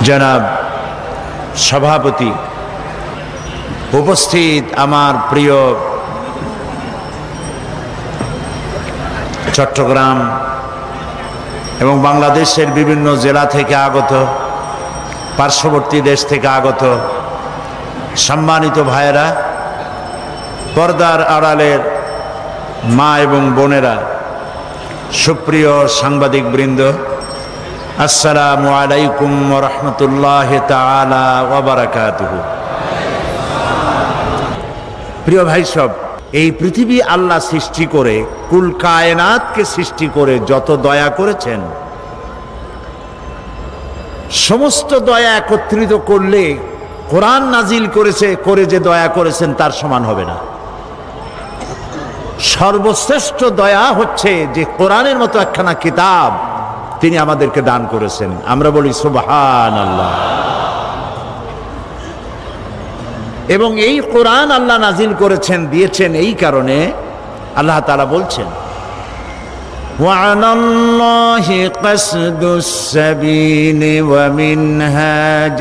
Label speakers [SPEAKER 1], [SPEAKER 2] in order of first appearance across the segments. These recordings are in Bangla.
[SPEAKER 1] জনাব সভাপতি, উপস্থিত আমার প্রিয় চট্টগ্রাম এবং বাংলাদেশের বিভিন্ন জেলা থেকে আগত, পার্শ্ববর্তী দেশ থেকে আগত সম্মানিত ভাইয়েরা, পর্দার আড়ালের মা এবং বোনেরা, সুপ্রিয় সাংবাদিক বৃন্দ, আসসালামু আলাইকুম ওয়া রাহমাতুল্লাহি তাআলা ওয়া বারাকাতুহু। প্রিয় ভাই সব, এই পৃথিবী আল্লাহ সৃষ্টি করে, কুল কায়নাতকে সৃষ্টি করে যত দয়া করেছেন, সমস্ত দয়া একত্রিত করলে কোরআন নাজিল করে যে দয়া করেছেন তার সমান হবে না। সর্বশ্রেষ্ঠ দয়া হচ্ছে যে কোরআনের মতো একখানা কিতাব তিনি আমাদেরকে দান করেছেন। আমরা বলি সুবহানাল্লাহ। এবং এই কোরআন আল্লাহ নাজিল করেছেন, দিয়েছেন এই কারণে আল্লাহ তাআলা বলছেন, ওয়া'লাল্লাহি কাসদুস সাবিলি ওয়া মিনহা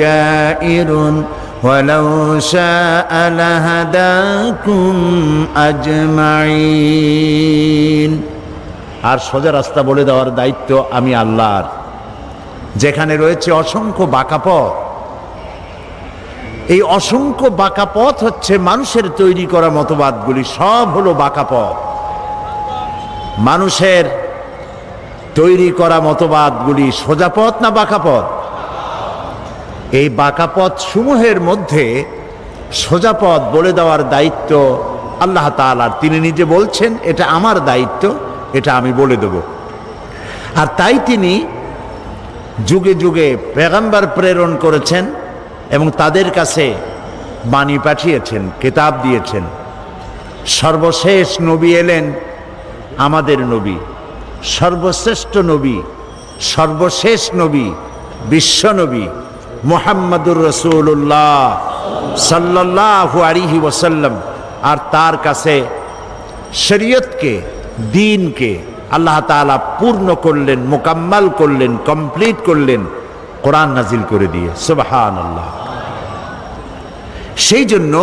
[SPEAKER 1] জাইরুন ওয়ালাউ শাআ লাহাদাকুম আজমাইন। আর সোজা রাস্তা বলে দেওয়ার দায়িত্ব আমি আল্লাহর। যেখানে রয়েছে অসংখ্য বাঁকা পথ, এই অসংখ্য বাঁকা পথ হচ্ছে মানুষের তৈরি করা মতবাদগুলি, সব হলো বাঁকা পথ। মানুষের তৈরি করা মতবাদগুলি সোজা পথ না বাঁকা পথ? এই বাঁকা পথ সমূহের মধ্যে সোজা পথ বলে দেওয়ার দায়িত্ব আল্লাহ তাআলার। তিনি নিজে বলছেন, এটা আমার দায়িত্ব, এটা আমি বলে দেব। আর তাই তিনি যুগে যুগে পেগম্বর প্রেরণ করেছেন এবং তাদের কাছে বাণী পাঠিয়েছেন, কিতাব দিয়েছেন। সর্বশেষ নবী এলেন আমাদের নবী, সর্বশ্রেষ্ঠ নবী, সর্বশেষ নবী, বিশ্ব নবী মুহাম্মাদুর রাসূলুল্লাহ সাল্লাল্লাহু আলাইহি ওয়াসাল্লাম। আর তার কাছে শরীয়তকে, দ্বীনকে আল্লাহ তাআলা পূর্ণ করলেন, মোকাম্মাল করলেন, কমপ্লিট করলেন কোরআন নাজিল করে দিয়ে। সুবহানাল্লাহ। সেই জন্য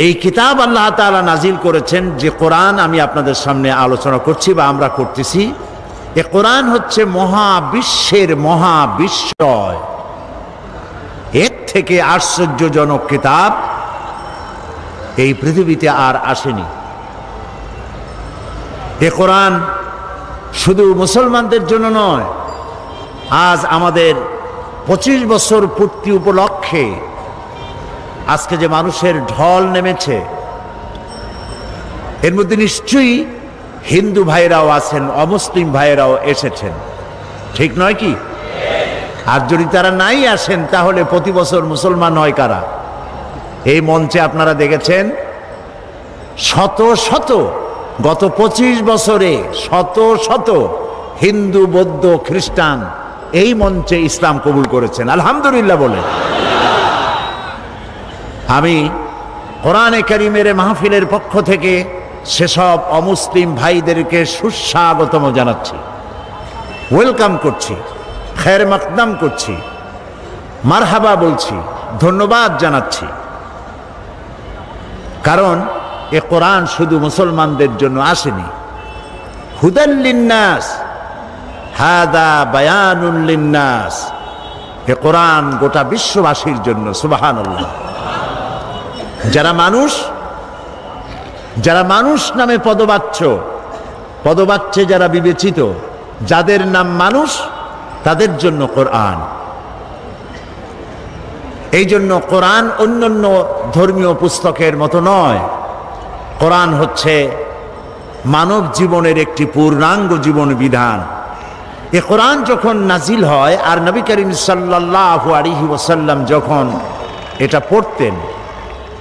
[SPEAKER 1] এই কিতাব আল্লাহ তাআলা নাজিল করেছেন, যে কোরআন আমি আপনাদের সামনে আলোচনা করছি বা আমরা করতেছি, এ কোরআন হচ্ছে মহাবিশ্বের মহাবিস্ময়। এর থেকে আশ্চর্যজনক কিতাব এই পৃথিবীতে আর আসেনি। এ কোরআন শুধু মুসলমানদের জন্য নয়, আজ আমাদের 25 বছর পূর্তি উপলক্ষে আজকে যে মানুষের ঢল নেমেছে, এর মধ্যে নিশ্চয়ই হিন্দু ভাইরাও আছেন, অমুসলিম ভাইরাও এসেছেন, ঠিক নয় কি? আর যদি তারা নাই আসেন তাহলে প্রতি বছর মুসলমান হয় কারা? এই মঞ্চে আপনারা দেখেছেন শত শত, গত 25 বছরে শত শত হিন্দু, বৌদ্ধ, খ্রিস্টান এই মঞ্চে ইসলাম কবুল করেছেন, আলহামদুলিল্লাহ বলে। আমি কোরআনে কারীমের মাহফিলের পক্ষ থেকে সেসব অমুসলিম ভাইদেরকে সুস্বাগতম জানাচ্ছি, ওয়েলকাম করছি, খের মাকদাম করছি, মারহাবা বলছি, ধন্যবাদ জানাচ্ছি। কারণ এ কোরআন শুধু মুসলমানদের জন্য আসেনি। হুদাল লিন্নাস, হাদা বায়ানুল লিন্নাস। এ কোরআন গোটা বিশ্ববাসীর জন্য। সুবহানাল্লাহ। যারা মানুষ নামে পদবাচ্য যারা বিবেচিত, যাদের নাম মানুষ, তাদের জন্য কোরআন। এই জন্য কোরআন অন্যান্য ধর্মীয় পুস্তকের মতো নয়। কোরআন হচ্ছে মানব জীবনের একটি পূর্ণাঙ্গ জীবন বিধান। এ কোরআন যখন নাজিল হয় আর নবী করিম সাল্লাল্লাহু আলাইহি ওয়াসাল্লাম যখন এটা পড়তেন,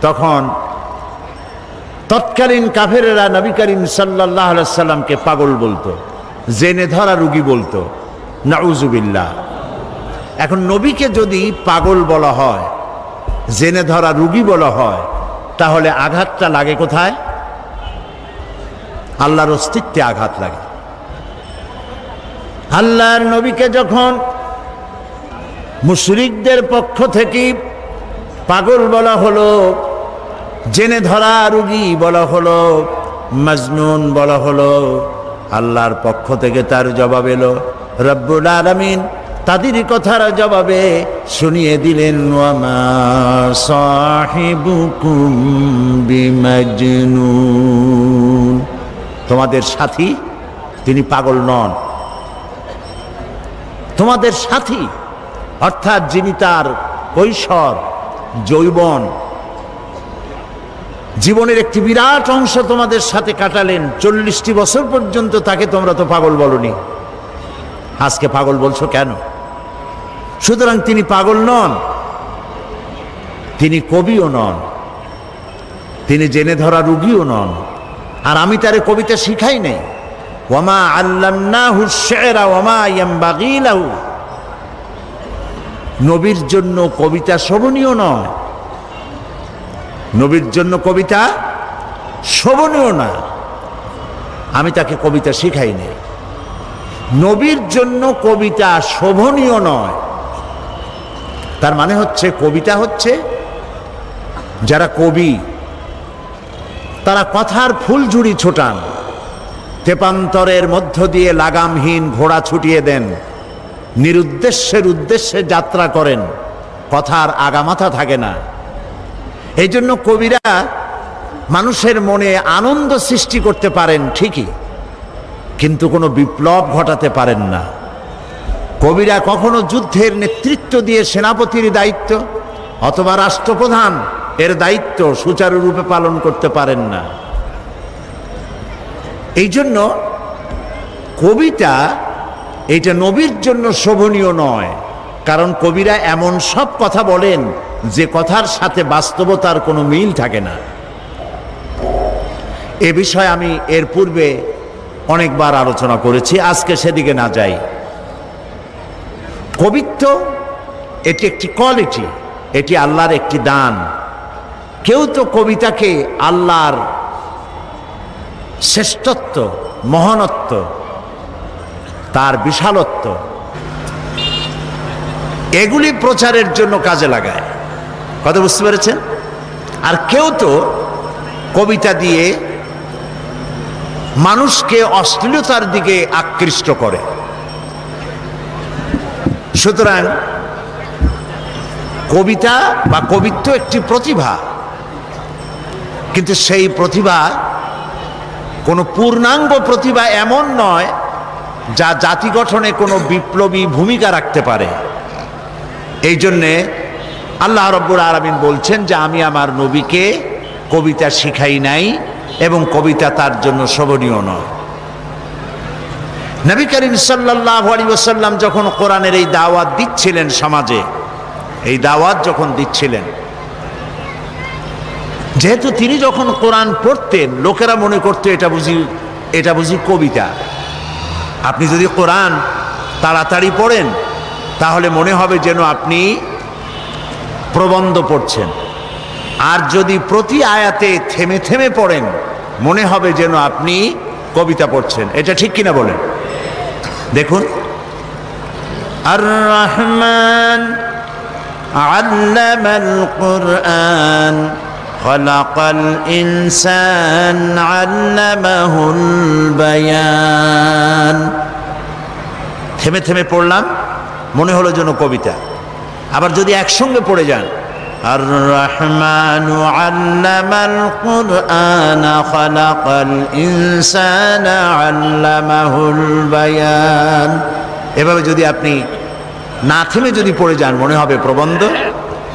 [SPEAKER 1] তখন তৎকালীন কাফেরেরা নবী করিম সাল্লাল্লাহু আলাইহি ওয়াসাল্লামকে পাগল বলতো, জেনে ধরা রোগী বলতো, নাউজুবিল্লাহ। এখন নবীকে যদি পাগল বলা হয়, জেনে ধরা রোগী বলা হয়, তাহলে আঘাতটা লাগে কোথায়? আল্লাহর অস্তিত্বে আঘাত লাগে। আল্লাহর নবীকে যখন মুশরিকদের পক্ষ থেকে পাগল বলা হলো, জেনে ধরা রোগী বলা হলো, মাজনুন বলা হলো। আল্লাহর পক্ষ থেকে তার জবাব এলো, রব্বুল আলামিন তাদের কথার জবাবে শুনিয়ে দিলেন, ওয়ামা সাহিবুকুম বিমাজনুন, তোমাদের সাথী তিনি পাগল নন। তোমাদের সাথী অর্থাৎ যিনি তার কৈশোর যৌবন জীবনের একটি বিরাট অংশ তোমাদের সাথে কাটালেন, 40টি বছর পর্যন্ত, তাকে তোমরা তো পাগল বলনি, আজকে পাগল বলছো কেন? সুতরাং তিনি পাগল নন, তিনি কবিও নন, তিনি জেনে ধরা রোগীও নন। আর আমি তারে কবিতা শিখাই নাই। ওয়ামা আল্লামনাহু শি'রা ওয়ামা ইয়ানবাগী লাহু, নবীর জন্য কবিতা শোভনীয় নয়, নবীর জন্য কবিতা শোভনীয় না, আমি তাকে কবিতা শিখাই নাই। নবীর জন্য কবিতা শোভনীয় নয়, তার মানে হচ্ছে কবিতা হচ্ছে যারা কবি তারা কথার ফুলঝুরি ছোটান, তেপান্তরের মধ্য দিয়ে লাগামহীন ঘোড়া ছুটিয়ে দেন, নিরুদ্দেশ্যের উদ্দেশ্যে যাত্রা করেন, কথার আগামাথা থাকে না। এই জন্য কবিরা মানুষের মনে আনন্দ সৃষ্টি করতে পারেন ঠিকই, কিন্তু কোনো বিপ্লব ঘটাতে পারেন না। কবিরা কখনো যুদ্ধের নেতৃত্ব দিয়ে সেনাপতির দায়িত্ব অথবা রাষ্ট্রপ্রধান এর দায়িত্ব সুচারুরূপে পালন করতে পারেন না। এই জন্য কবিতা এটা নবীর জন্য শোভনীয় নয়, কারণ কবিরা এমন সব কথা বলেন যে কথার সাথে বাস্তবতার কোনো মিল থাকে না। এ বিষয়ে আমি এর পূর্বে অনেকবার আলোচনা করেছি, আজকে সেদিকে না যাই। কবিত্ব এটি একটি কোয়ালিটি, এটি আল্লাহর একটি দান। কেউ তো কবিতাকে আল্লাহর শ্রেষ্ঠত্ব, মহানত্ব, তার বিশালত্ব এগুলি প্রচারের জন্য কাজে লাগায়, কথা বুঝতে পেরেছেন? আর কেউ তো কবিতা দিয়ে মানুষকে অশ্লীলতার দিকে আকৃষ্ট করে। সুতরাং কবিতা বা কবিত্ব একটি প্রতিভা, কিন্তু সেই প্রতিভা কোনো পূর্ণাঙ্গ প্রতিভা এমন নয় যা জাতি গঠনে কোনো বিপ্লবী ভূমিকা রাখতে পারে। এই জন্যে আল্লাহ রাব্বুল আলামিন বলছেন যে আমি আমার নবীকে কবিতা শিখাই নাই এবং কবিতা তার জন্য শোভনীয় নয়। নবী করিম সাল্লাল্লাহু আলাইহি ওয়াসাল্লাম যখন কোরআনের এই দাওয়াত দিচ্ছিলেন, সমাজে এই দাওয়াত যখন দিচ্ছিলেন, যেহেতু তিনি যখন কোরআন পড়তেন লোকেরা মনে করতো এটা বুঝি কবিতা। আপনি যদি কোরআন তাড়াতাড়ি পড়েন তাহলে মনে হবে যেন আপনি প্রবন্ধ পড়ছেন, আর যদি প্রতি আয়াতে থেমে থেমে পড়েন মনে হবে যেন আপনি কবিতা পড়ছেন। এটা ঠিক কিনা বলেন? দেখুন, আর রহমান আল্লামাল কুরআন খালাকাল ইনসান আল্লামাহুল বায়ান। থেমে থেমে পড়লাম মনে হলো যেন কবিতা। আবার যদি একসঙ্গে পড়ে যান, আর রহমানু আল্লামাল কুরআন খালাকাল ইনসান আল্লামাহুল বায়ান, এভাবে যদি আপনি না থেমে যদি পড়ে যান মনে হবে প্রবন্ধ।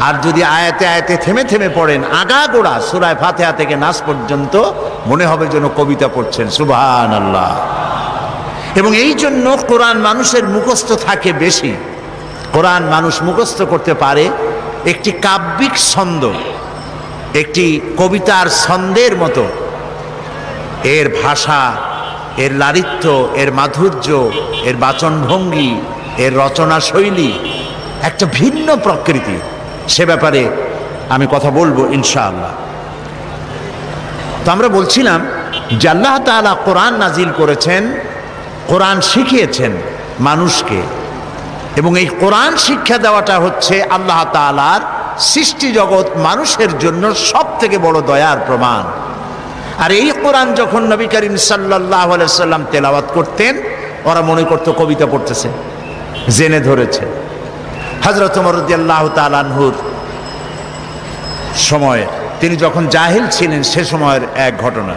[SPEAKER 1] আর যদি আয়াতে আয়াতে থেমে থেমে পড়েন আগাগোড়া সূরা ফাতিহা থেকে নাস পর্যন্ত মনে হবে যেন কবিতা পড়ছেন। সুবহানাল্লাহ। এবং এই জন্য কোরআন মানুষের মুখস্থ থাকে বেশি। কোরআন মানুষ মুখস্থ করতে পারে একটি কাব্যিক ছন্দ, একটি কবিতার ছন্দের মতো। এর ভাষা, এর লালিত্য, এর মাধুর্য, এর বাচনভঙ্গি, এর রচনা শৈলী একটা ভিন্ন প্রকৃতি। সে ব্যাপারে আমি কথা বলবো ইনশাআল্লাহ। তো আমরা বলছিলাম যে আল্লাহ তাআলা কোরআন নাজিল করেছেন, কোরআন শিখিয়েছেন মানুষকে, এবং এই কোরআন শিক্ষা দেওয়াটা হচ্ছে আল্লাহ তাআলার সৃষ্টি জগৎ মানুষের জন্য সব থেকে বড় দয়ার প্রমাণ। আর এই কোরআন যখন নবী করিম সাল্লাল্লাহু আলাইহি সাল্লাম তেলাওয়াত করতেন, ওরা মনে করতো কবিতা পড়তেছে, জেনে ধরেছে। হযরত ওমর রাদিয়াল্লাহু তাআলা আনহুর সময়ে, তিনি যখন জাহিল ছিলেন সে সময়ের এক ঘটনা,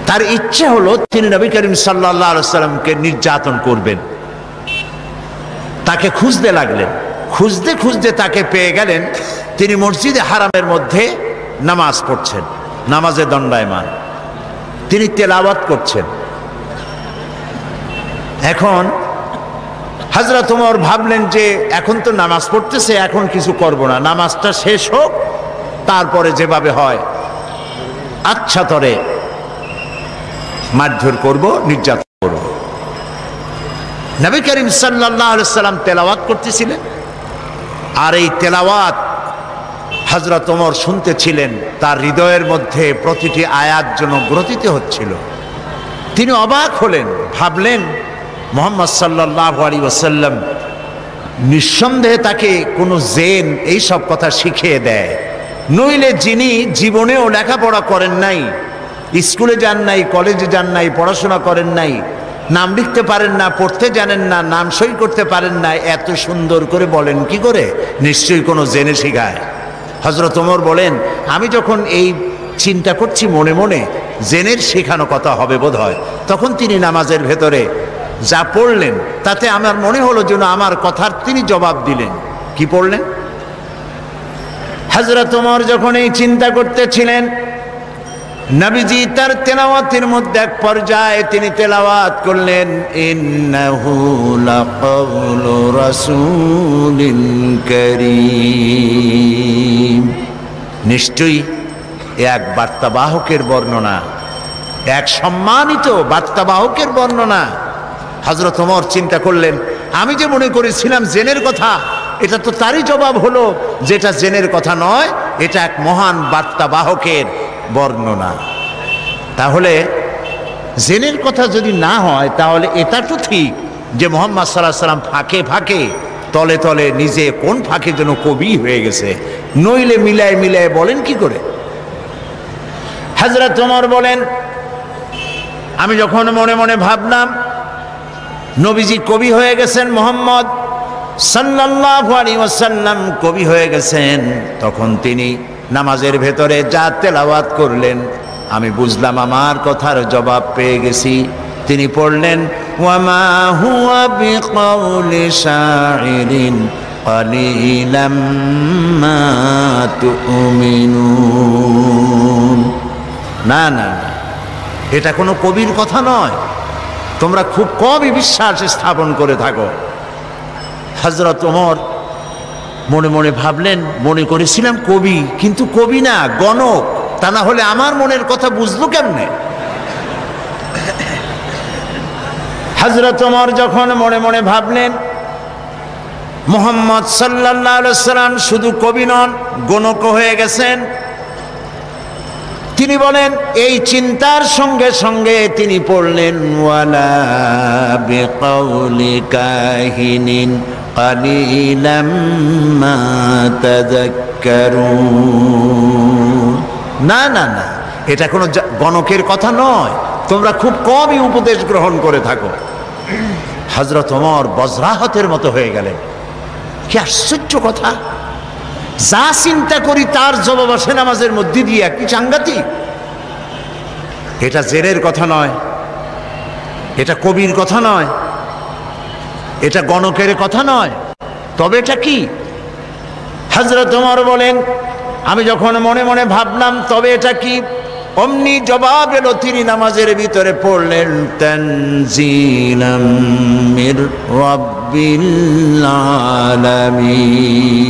[SPEAKER 1] তার ইচ্ছে হলো তিনি নবী করিম সাল্লাল্লাহু আলাইহি সাল্লামকে নির্যাতন করবেন। তাকে খুঁজতে লাগলেন, খুঁজতে খুঁজতে তাকে পেয়ে গেলেন। তিনি মসজিদে হারামের মধ্যে নামাজ পড়ছেন, নামাজে দণ্ডায়মান, তিনি তেলাওয়াত করছেন। এখন হযরত ওমর ভাবলেন যে এখন তো নামাজ পড়তেছে, এখন কিছু করব না, নামাজটা শেষ হোক, তারপরে যেভাবে হয় আচ্ছা তরে মারধর করব, নির্যাতন করব। নবী করিম সাল্লাল্লাহু আলাইহি সাল্লাম তেলাওয়াত করতেছিলেন, আর এই তেলাওয়াত হযরত ওমর শুনতেছিলেন। তার হৃদয়ের মধ্যে প্রতিটি আয়াত যেন গ্রথিত হচ্ছিল। তিনি অবাক হলেন, ভাবলেন মুহাম্মদ সাল্লাল্লাহু আলাইহি ওয়াসাল্লাম নিঃসন্দেহে তাকে কোনো জেন এই সব কথা শিখিয়ে দেয়, নইলে যিনি জীবনেও লেখাপড়া করেন নাই, স্কুলে যান নাই, কলেজে যান নাই, পড়াশোনা করেন নাই, নাম লিখতে পারেন না, পড়তে জানেন না, নাম সই করতে পারেন না, এত সুন্দর করে বলেন কি করে? নিশ্চয়ই কোনো জেনে শিখায়। হযরত ওমর বলেন, আমি যখন এই চিন্তা করছি মনে মনে, জেনের শেখানো কথা হবে বোধ হয়, তখন তিনি নামাজের ভেতরে যা পড়লেন তাতে আমার মনে হলো যেন আমার কথার তিনি জবাব দিলেন। কি পড়লেন? হযরত ওমর যখন এই চিন্তা করতেছিলেন, নবীজি তার তেলাওয়াতের মধ্যে এক পর্যায়ে তিনি তেলাওয়াত করলেন, ইন্নাহু লাকাউলু রাসূলিন কারীম। নিশ্চয়ই এক বার্তাবাহকের বর্ণনা, এক সম্মানিত বার্তাবাহকের বর্ণনা। হযরত ওমর চিন্তা করলেন, আমি যে মনে করেছিলাম জেনের কথা, এটা তো তারই জবাব হলো যেটা জেনের কথা নয়, এটা এক মহান বার্তাবাহকের বর্ণনা। তাহলে জেনের কথা যদি না হয়, তাহলে এটা তো ঠিক যে মুহাম্মদ সাল্লাল্লাহু আলাইহি সাল্লাম ফাঁকে ফাঁকে তলে তলে নিজে কোন ফাঁকে যেন কবি হয়ে গেছে, নইলে মিলায় মিলায় বলেন কি করে? হযরত ওমর বলেন, আমি যখন মনে মনে ভাবলাম নবীজি কবি হয়ে গেছেন, মুহাম্মদ সাল্লাল্লাহু আলাইহি ওয়াসাল্লাম কবি হয়ে গেছেন, তখন তিনি নামাজের ভেতরে যা তেলাওয়াত করলেন আমি বুঝলাম আমার কথার জবাব পেয়ে গেছি। তিনি পড়লেন, ওয়ামা হুয়া বিকাউলি শাইরিন কালিলাম মা তুমিনুন। না না না, এটা কোনো কবির কথা নয়, তোমরা খুব কমই বিশ্বাস স্থাপন করে থাকো। হযরত ওমর মনে মনে ভাবলেন, মনে করেছিলাম কবি, কিন্তু কবি না, গণক, তা না হলে আমার মনের কথা বুঝলো কেমনে? হযরত ওমর যখন মনে মনে ভাবলেন মুহাম্মদ সাল্লাল্লাহু আলাইহি সাল্লাম শুধু কবি নন, গণক হয়ে গেছেন, তিনি বলেন, এই চিন্তার সঙ্গে সঙ্গে তিনি পড়লেন, ওয়ালা বিকাউলি কাহিনিন কালিলাম মা তাযাক্কারুন। না না না, এটা কোনো গণকের কথা নয়, তোমরা খুব কমই উপদেশ গ্রহণ করে থাকো। হযরত ওমর বজ্রাহতের মতো হয়ে গেলেন। কি আশ্চর্য কথা! যা চিন্তা করি তার জবাব আসে নামাজের মধ্যে দিয়ে, কি সাংঘাতিক! এটা জেনের কথা নয়, এটা কবির কথা নয়, এটা গণকের কথা নয়, তবে এটা কি? হযরত ওমর বলেন, আমি যখন মনে মনে ভাবলাম তবে এটা কি, অমনি জবাব এলো, তিনি নামাজের ভিতরে পড়লেন, তানজিলাম মির রাব্বিল আলামিন।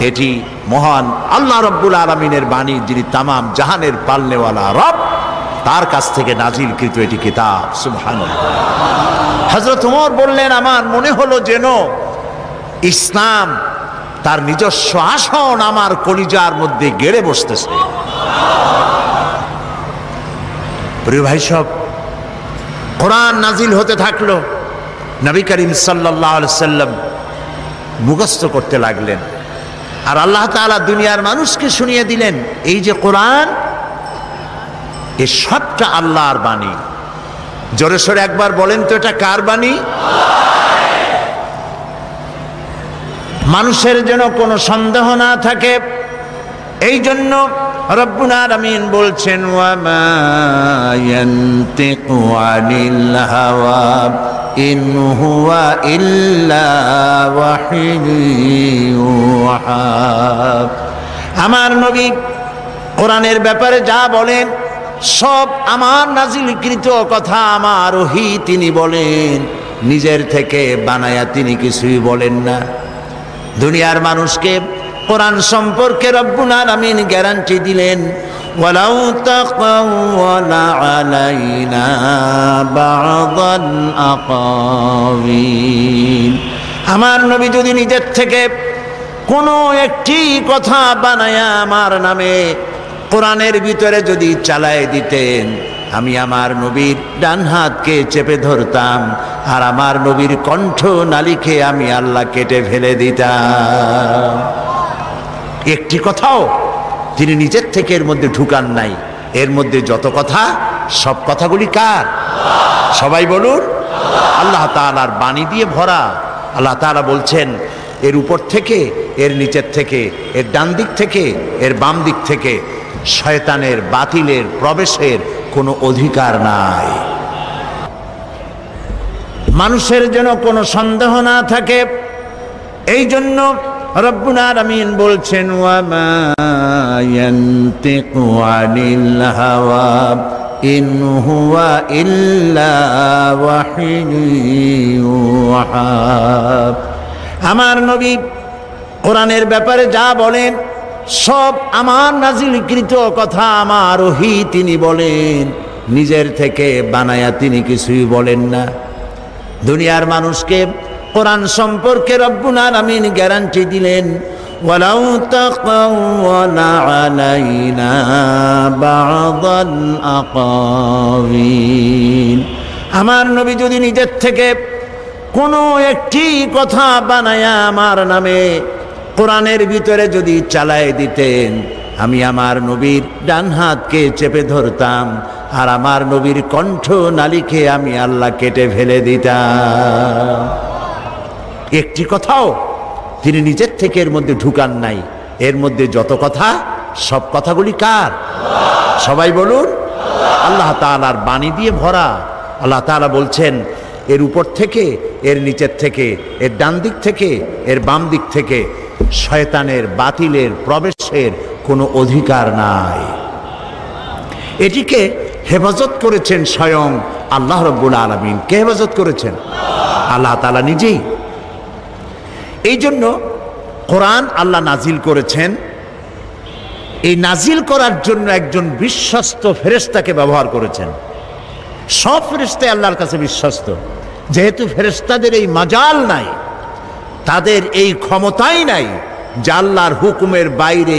[SPEAKER 1] এটি মহান আল্লাহ রাব্বুল আলামিনের বাণী, যিনি তামাম জাহানের পালনেওয়ালা রব, তার কাছ থেকে নাজিলকৃত এটি কিতাব। সুবহানাল্লাহ। হযরত ওমর বললেন, আমার মনে হলো যেন ইসলাম তার নিজস্ব আসন আমার কলিজার মধ্যে গেড়ে বসতেছে। প্রিয় ভাই সব, কোরআন নাজিল হতে থাকলো, নবী করিম সাল্লাল্লাহু আলাইহি সাল্লাম মুখস্থ করতে লাগলেন। আর আল্লাহ তাআলা দুনিয়ার মানুষকে শুনিয়ে দিলেন এই যে কোরআন, এ সবটা আল্লাহর বাণী। জোরে সোরে একবার বলেন তো, এটা কার বাণী? মানুষের যেন কোনো সন্দেহ না থাকে, এই জন্য রব্বুল আলামিন বলছেন ওয়া মা ইয়ানতিকু আনিল হাওয়া ইন হুয়া ইল্লা ওয়াহয়ুহা। আমার নবী কোরআনের ব্যাপারে যা বলেন সব আমার নাজিলকৃত কথা, আমার ওহী তিনি বলেন, নিজের থেকে বানায়া তিনি কিছুই বলেন না। দুনিয়ার মানুষকে কোরআন সম্পর্কে রব্বুল আলামিন গ্যারান্টি দিলেন, ওয়ালাউ তাকাওয়ালা আলাইনা বা'দাল আকাওয়িল। আমার নবী যদি নিজের থেকে কোনো একটি কথা বানায়া আমার নামে কোরআনের ভিতরে যদি চালায় দিতেন, আমি আমার নবীর ডান হাতকে চেপে ধরতাম, আর আমার নবীর কণ্ঠ নালীকে আমি আল্লাহ কেটে ফেলে দিতাম। একটি কথাও তিনি নিজের থেকে এর মধ্যে ঢুকান নাই। এর মধ্যে যত কথা, সব কথাগুলি কার? সবাই বলুন, আল্লাহ তাআলার বাণী দিয়ে ভরা। আল্লাহ তাআলা বলছেন এর উপর থেকে, এর নিচের থেকে, এর ডান দিক থেকে, এর বাম দিক থেকে শয়তানের বাতিলের প্রবেশের কোনো অধিকার নাই। মানুষের যেন কোনো সন্দেহ না থাকে, এই জন্য রব্বুল আলামিন বলছেন ওয়া মা ইয়ানতিকু আনিল হাওয়া ইন হুয়া ইল্লা ওয়াহয়ুহা। আমার নবী কোরআনের ব্যাপারে যা বলেন সব আমার নাজিলকৃত কথা, আমার ওহী তিনি বলেন, নিজের থেকে বানায়া তিনি কিছুই বলেন না। দুনিয়ার মানুষকে কোরআন সম্পর্কে রব্বুল আলামিন গ্যারান্টি দিলেন, ওয়ালাউ তাকাওয়ালা আলাইনা বা'দাল আকাওয়িল। আমার নবী যদি নিজের থেকে কোনো একটি কথা বানায়া আমার নামে কোরআনের ভিতরে যদি চালায় দিতেন, আমি আমার নবীর ডান হাতকে চেপে ধরতাম, আর আমার নবীর কণ্ঠ নালীকে আমি আল্লাহ কেটে ফেলে দিতাম। একটি কথাও তিনি নিজের থেকে এর মধ্যে ঢুকান নাই। এর মধ্যে যত কথা, সব কথাগুলি কার? সবাই বলুন, আল্লাহ তাআলার বাণী দিয়ে ভরা। আল্লাহ তাআলা বলছেন এর উপর থেকে, এর নিচের থেকে, এর ডান দিক থেকে, এর বাম দিক থেকে শয়তানের বাতিলের প্রবেশের কোনো অধিকার নাই। এটিকে হেফাজত করেছেন স্বয়ং আল্লাহ রাব্বুল আলামিন। কে হেফাজত করেছেন? আল্লাহ তাআলা নিজেই। এই জন্য কোরআন আল্লাহ নাজিল করেছেন, এই নাজিল করার জন্য একজন বিশ্বস্ত ফেরেশতাকে ব্যবহার করেছেন। সব ফেরেশতাই আল্লাহর কাছে বিশ্বস্ত, যেহেতু ফেরেশতাদের এই মাজাল নাই, তাদের এই ক্ষমতাই নাই যে আল্লাহর হুকুমের বাইরে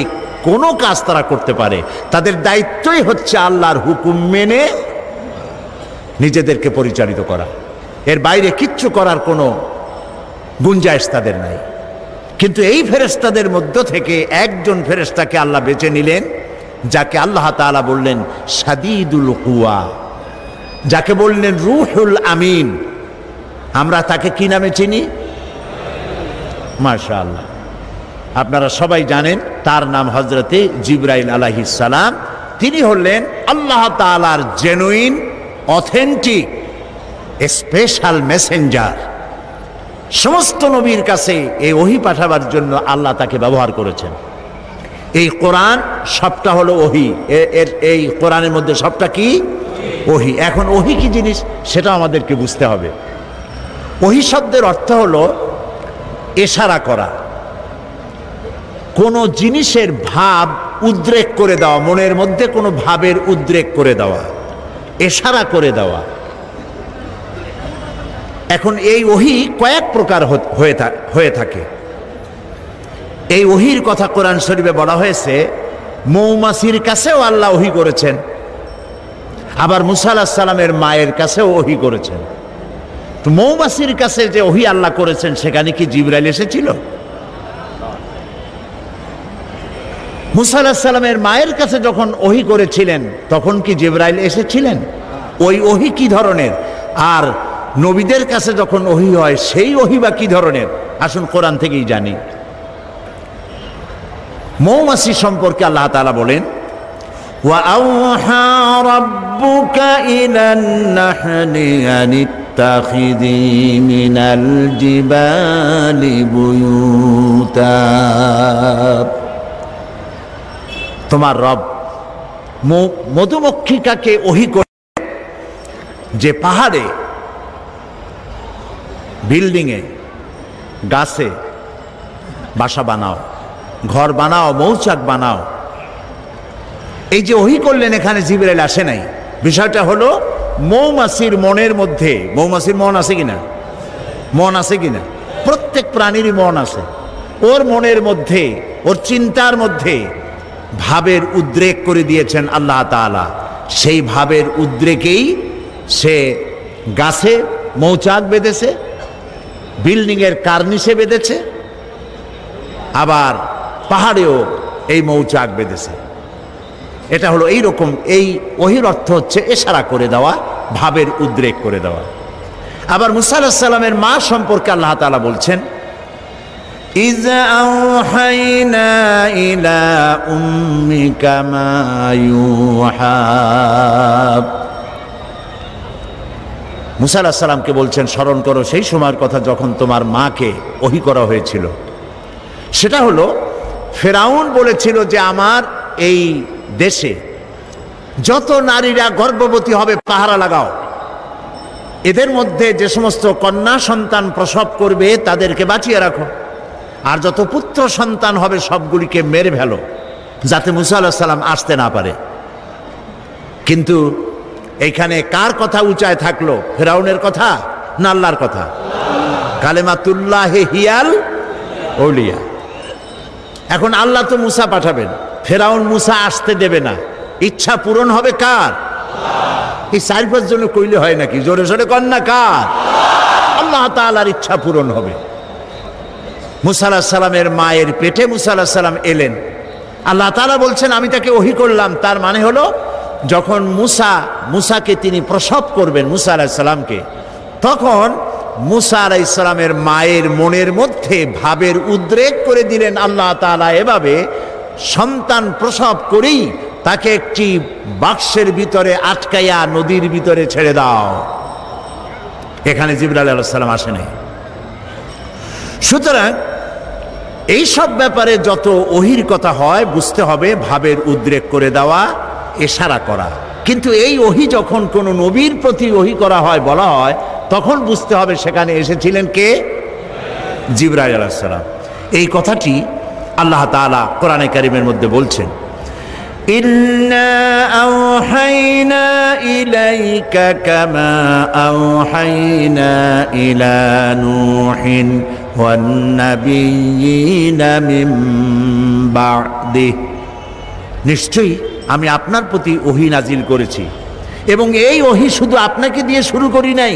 [SPEAKER 1] কোনো কাজ তারা করতে পারে। তাদের দায়িত্বই হচ্ছে আল্লাহর হুকুম মেনে নিজেদেরকে পরিচালিত করা, এর বাইরে কিচ্ছু করার কোনো গুঞ্জাইশ তাদের নাই। কিন্তু এই ফেরেশতাদের মধ্য থেকে একজন ফেরেশতাকে আল্লাহ বেছে নিলেন, যাকে আল্লাহ তাআলা বললেন শাদীদুল কুওয়া, যাকে বললেন রূহুল আমিন। আমরা তাকে কি নামে চিনি? মাশাআল্লাহ, আপনারা সবাই জানেন তার নাম হযরতে জিবরাইল আলাইহিস সালাম। তিনি হলেন আল্লাহ তাআলার জেনুইন, অথেন্টিক, স্পেশাল মেসেঞ্জার। সমস্ত নবীর কাছে এই ওহী পাঠাবার জন্য আল্লাহ তাকে ব্যবহার করেছেন। এই কোরআন সবটা হলো ওহী। এই কোরআনের মধ্যে সবটা কি? ওহী। এখন ওহী কি জিনিস সেটা আমাদেরকে বুঝতে হবে। ওহী শব্দের অর্থ হলো ইশারা করা, কোনো জিনিসের ভাব উদ্রেক করে দেওয়া, মনের মধ্যে কোনো ভাবের উদ্রেক করে দেওয়া, ইশারা করে দেওয়া। এখন এই ওহী কয়েক প্রকার হয়ে থাকে। এই ওহীর কথা কোরআন শরীফে বলা হয়েছে, মৌমাছির কাছেও আল্লাহ ওহী করেছেন। আবার মুসা আলাইহিস সালামের মায়ের কাছে ওহী করেছেন। তো মৌমাছির কাছে যে ওহী আল্লাহ করেছেন সেখানে কি জিবরাইল এসেছিল? মুসা আলাইহিস সালামের মায়ের কাছে যখন ওহী করেছিলেন তখন কি জিবরাইল এসেছিলেন? ওই ওহী কি ধরনের? আর নবীদের কাছে যখন ওহী হয় সেই ওহী বা কি ধরনের? আসুন কোরআন থেকেই জানি। মৌমাছি সম্পর্কে আল্লাহ তাআলা বলেন, وَأَوْحَى رَبُّكَ إِلَى النَّحْلِ أَنِ اتَّخِذِي مِنَ الْجِبَالِ بُيُوتًا। তোমার রব মধুমক্ষিকাকে ওহী করে যে পাহাড়ে, বিল্ডিংয়ে, গাছে বাসা বানাও, ঘর বানাও, মৌচাক বানাও। এই যে ওহী করলেন, এখানে জিবরাইল আসে নাই। বিষয়টা হলো মৌমাছির মনের মধ্যে, মৌমাছির মন আছে কিনা? মন আছে কিনা? প্রত্যেক প্রাণীরই মন আছে। ওর মনের মধ্যে, ওর চিন্তার মধ্যে ভাবের উদ্রেক করে দিয়েছেন আল্লাহ তাআলা। সেই ভাবের উদ্রেকেই সে গাছে মৌচাক বেঁধেছে, বিল্ডিংয়ের কার্নিশে বেঁধেছে, আবার পাহাড়েও এই মৌচাক বেঁধেছে। এটা হলো এই রকম। এই ওহীর অর্থ হচ্ছে ইশারা করে দেওয়া, ভাবের উদ্রেক করে দেওয়া। আবার মুসা আলাইহিস সালামের মা সম্পর্কে আল্লাহ তাআলা বলছেন, إِذْ أَوْحَيْنَا إِلَى أُمِّكَ مَا يُوحَى। মুসা আলাইহিস সালামকে বলছেন, স্মরণ করো সেই সময়ের কথা যখন তোমার মাকে ওহী করা হয়েছিল। সেটা হলো ফেরাউন বলেছিল যে আমার এই দেশে যত নারীরা গর্ভবতী হবে পাহারা লাগাও, এদের মধ্যে যে সমস্ত কন্যা সন্তান প্রসব করবে তাদেরকে বাঁচিয়ে রাখো, আর যত পুত্র সন্তান হবে সবগুলিকে মেরে ফেলো, যাতে মুসা আলাইহিস সালাম আসতে না পারে। কিন্তু এইখানে কার কথা উঁচায় থাকলো? ফেরাউনের কথা না আল্লাহর কথা? কালেমাতুল্লাহি হিয়াল আউলিয়া। এখন আল্লাহ তো মুসা পাঠাবেন, ফেরাউন মুসা আসতে দেবে না। ইচ্ছা পূরণ হবে কার? এই 4-5 জন কইলে হয় নাকি? জোরে জোরে কন না, কার? আল্লাহ তাআলার ইচ্ছা পূরণ হবে। মুসা আলাইহিস সালামের মায়ের পেটে মুসা আলাইহিস সালাম এলেন। আল্লাহ তাআলা বলছেন আমি তাকে ওহী করলাম। তার মানে হলো যখন মুসাকে তিনি প্রসব করবেন, মুসা আলাইহিস সালামকে, তখন মুসা আলাইহিস সালামের মায়ের মনের মধ্যে ভাবের উদ্রেক করে দিলেন আল্লাহ তাআলা এভাবে, সন্তান প্রসব করেই তাকে একটি বাক্সের ভিতরে আটকাইয়া নদীর ভিতরে ছেড়ে দাও। এখানে জিবরাইল আলাইহিস সালাম আসে নাই। সুতরাং এই সব ব্যাপারে যত ওহীর কথা হয় বুঝতে হবে ভাবের উদ্রেক করে দেওয়া, ইশারা করা। কিন্তু এই ওহী যখন কোনো নবীর প্রতি ওহী করা হয়, বলা হয়, তখন বুঝতে হবে সেখানে এসেছিলেন কে? জিবরাইল আলাইহিস সালাম। এই কথাটি আল্লাহ তাআলা কোরআনে কারীমের মধ্যে বলছেন, ইন্না আওহাইনা ইলাইকা কামা আওহাইনা ইলা নূহিন ওয়ান নাবিয়্যিনা মিন বা'দিহি। নিশ্চয়ই আমি আপনার প্রতি ওহী নাজিল করেছি, এবং এই ওহী শুধু আপনাকে দিয়ে শুরু করি নাই,